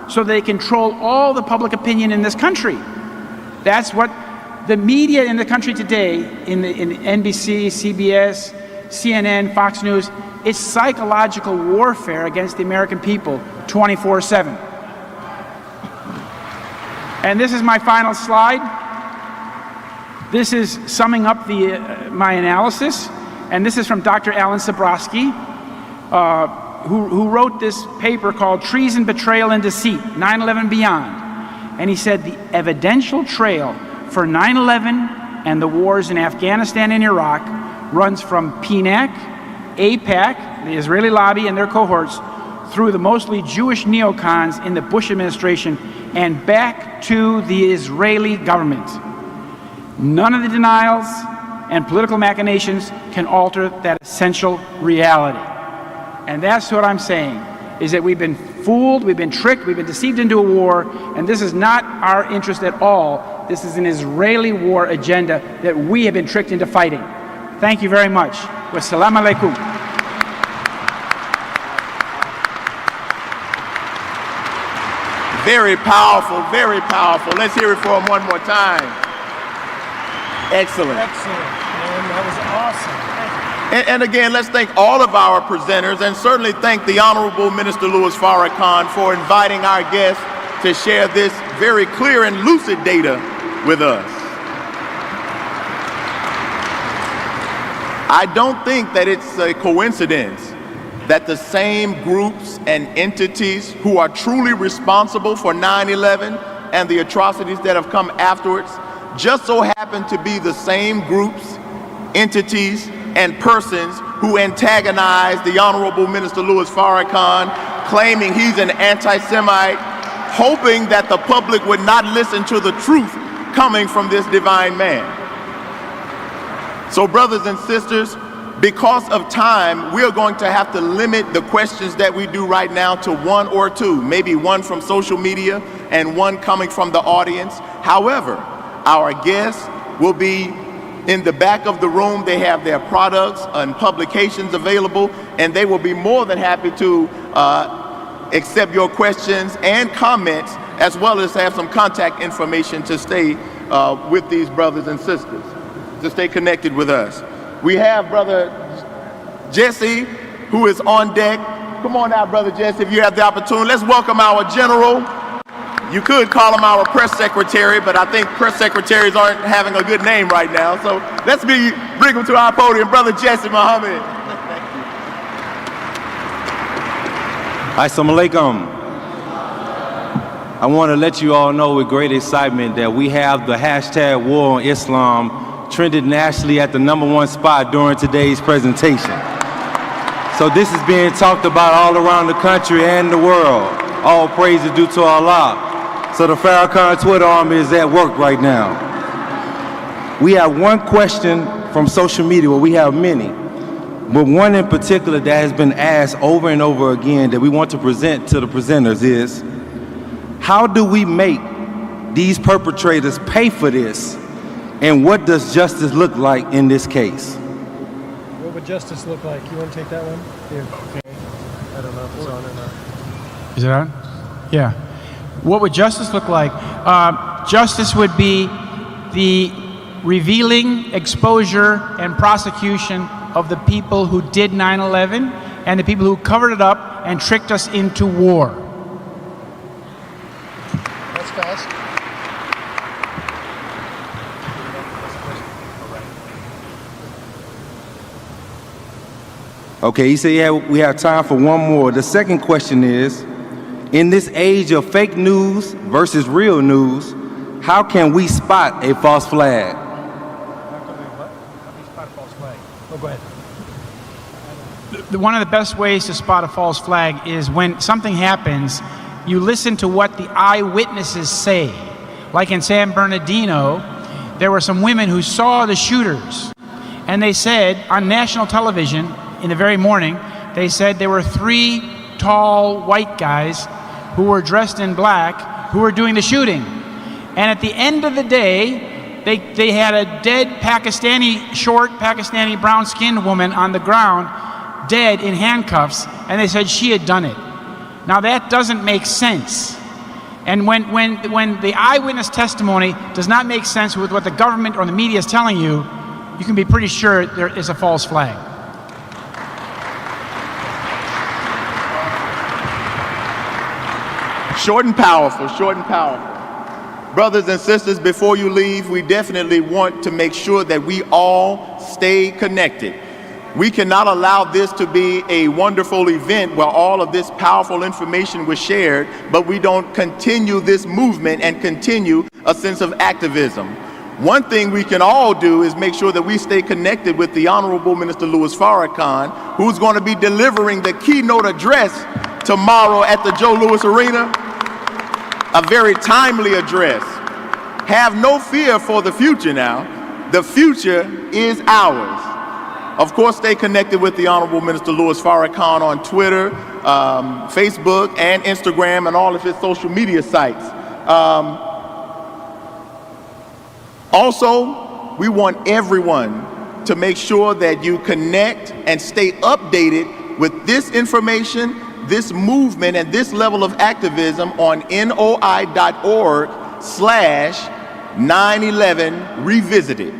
[SPEAKER 4] so they control all the public opinion in this country. That's what the media in the country today, in NBC, CBS, CNN, Fox News, it's psychological warfare against the American people 24/7. And this is my final slide. This is summing up my analysis, and this is from Dr. Alan Sabrowski. who wrote this paper called Treason, Betrayal, and Deceit, 9/11 Beyond. And he said the evidential trail for 9/11 and the wars in Afghanistan and Iraq runs from PNAC, AIPAC, the Israeli lobby and their cohorts, through the mostly Jewish neocons in the Bush administration and back to the Israeli government. None of the denials and political machinations can alter that essential reality. And that's what I'm saying, is that we've been fooled, we've been tricked, we've been deceived into a war, and this is not our interest at all. This is an Israeli war agenda that we have been tricked into fighting. Thank you very much. Wassalamu alaikum.
[SPEAKER 1] Very powerful, very powerful. Let's hear it for him one more time. Excellent.
[SPEAKER 3] Excellent, man. That was awesome.
[SPEAKER 1] And again, let's thank all of our presenters, and certainly thank the Honorable Minister Louis Farrakhan for inviting our guests to share this very clear and lucid data with us. I don't think that it's a coincidence that the same groups and entities who are truly responsible for 9/11 and the atrocities that have come afterwards just so happen to be the same groups, entities, and persons who antagonized the Honorable Minister Louis Farrakhan, claiming he's an anti-Semite, hoping that the public would not listen to the truth coming from this divine man. So brothers and sisters, because of time, we're going to have to limit the questions that we do right now to one or two, maybe one from social media and one coming from the audience. However, our guests will be in the back of the room. They have their products and publications available, and they will be more than happy to accept your questions and comments, as well as have some contact information to stay with these brothers and sisters, to stay connected with us. We have Brother Jesse, who is on deck. Come on out, Brother Jesse, if you have the opportunity. Let's welcome our general. You could call him our press secretary, but I think press secretaries aren't having a good name right now. So let's bring him to our podium, Brother Jesse Muhammad.
[SPEAKER 5] Assalamu alaikum. I want to let you all know with great excitement that we have the hashtag War on Islam trended nationally at the #1 spot during today's presentation. So this is being talked about all around the country and the world. All praise is due to Allah. So the Farrakhan Twitter army is at work right now. We have one question from social media, well, we have many, but one in particular that has been asked over and over again that we want to present to the presenters is, how do we make these perpetrators pay for this, and what does justice look like in this case?
[SPEAKER 3] What would justice look like? You want to take that one? Here. Okay. I don't know if it's on or not.
[SPEAKER 4] Is it on? Yeah. What would justice look like? Justice would be the revealing, exposure, and prosecution of the people who did 9/11 and the people who covered it up and tricked us into war.
[SPEAKER 3] That's fast.
[SPEAKER 5] Okay, he said, yeah, we have time for one more. The second question is, in this age of fake news versus real news, how can we spot a false flag?
[SPEAKER 3] Oh, go ahead.
[SPEAKER 4] One of the best ways to spot a false flag is when something happens, you listen to what the eyewitnesses say. Like in San Bernardino, there were some women who saw the shooters, and they said on national television in the very morning, they said there were 3 tall white guys who were dressed in black who were doing the shooting. And at the end of the day, they had a dead short Pakistani brown-skinned woman on the ground, dead in handcuffs, and they said she had done it. Now that doesn't make sense. And when the eyewitness testimony does not make sense with what the government or the media is telling you, you can be pretty sure there is a false flag.
[SPEAKER 1] Short and powerful, short and powerful. Brothers and sisters, before you leave, we definitely want to make sure that we all stay connected. We cannot allow this to be a wonderful event where all of this powerful information was shared, but we don't continue this movement and continue a sense of activism. One thing we can all do is make sure that we stay connected with the Honorable Minister Louis Farrakhan, who's going to be delivering the keynote address tomorrow at the Joe Louis Arena. A very timely address. Have no fear for the future now. The future is ours. Of course, stay connected with the Honorable Minister Louis Farrakhan on Twitter, Facebook, and Instagram, and all of his social media sites. Also, we want everyone to make sure that you connect and stay updated with this information, this movement, and this level of activism on noi.org/9/11 revisited.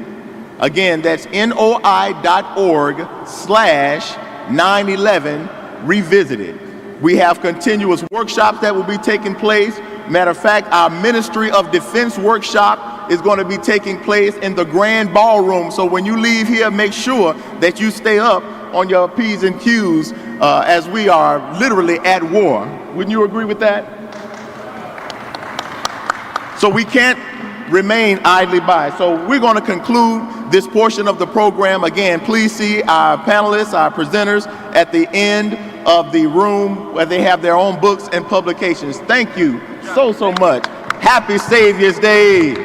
[SPEAKER 1] Again, that's noi.org/9/11 revisited. We have continuous workshops that will be taking place. Matter of fact, our Ministry of Defense workshop is going to be taking place in the Grand Ballroom. So when you leave here, make sure that you stay up on your P's and Q's as we are literally at war. Wouldn't you agree with that? So we can't remain idly by. So we're going to conclude this portion of the program. Again, please see our panelists, our presenters at the end of the room where they have their own books and publications. Thank you so much. Happy Savior's Day.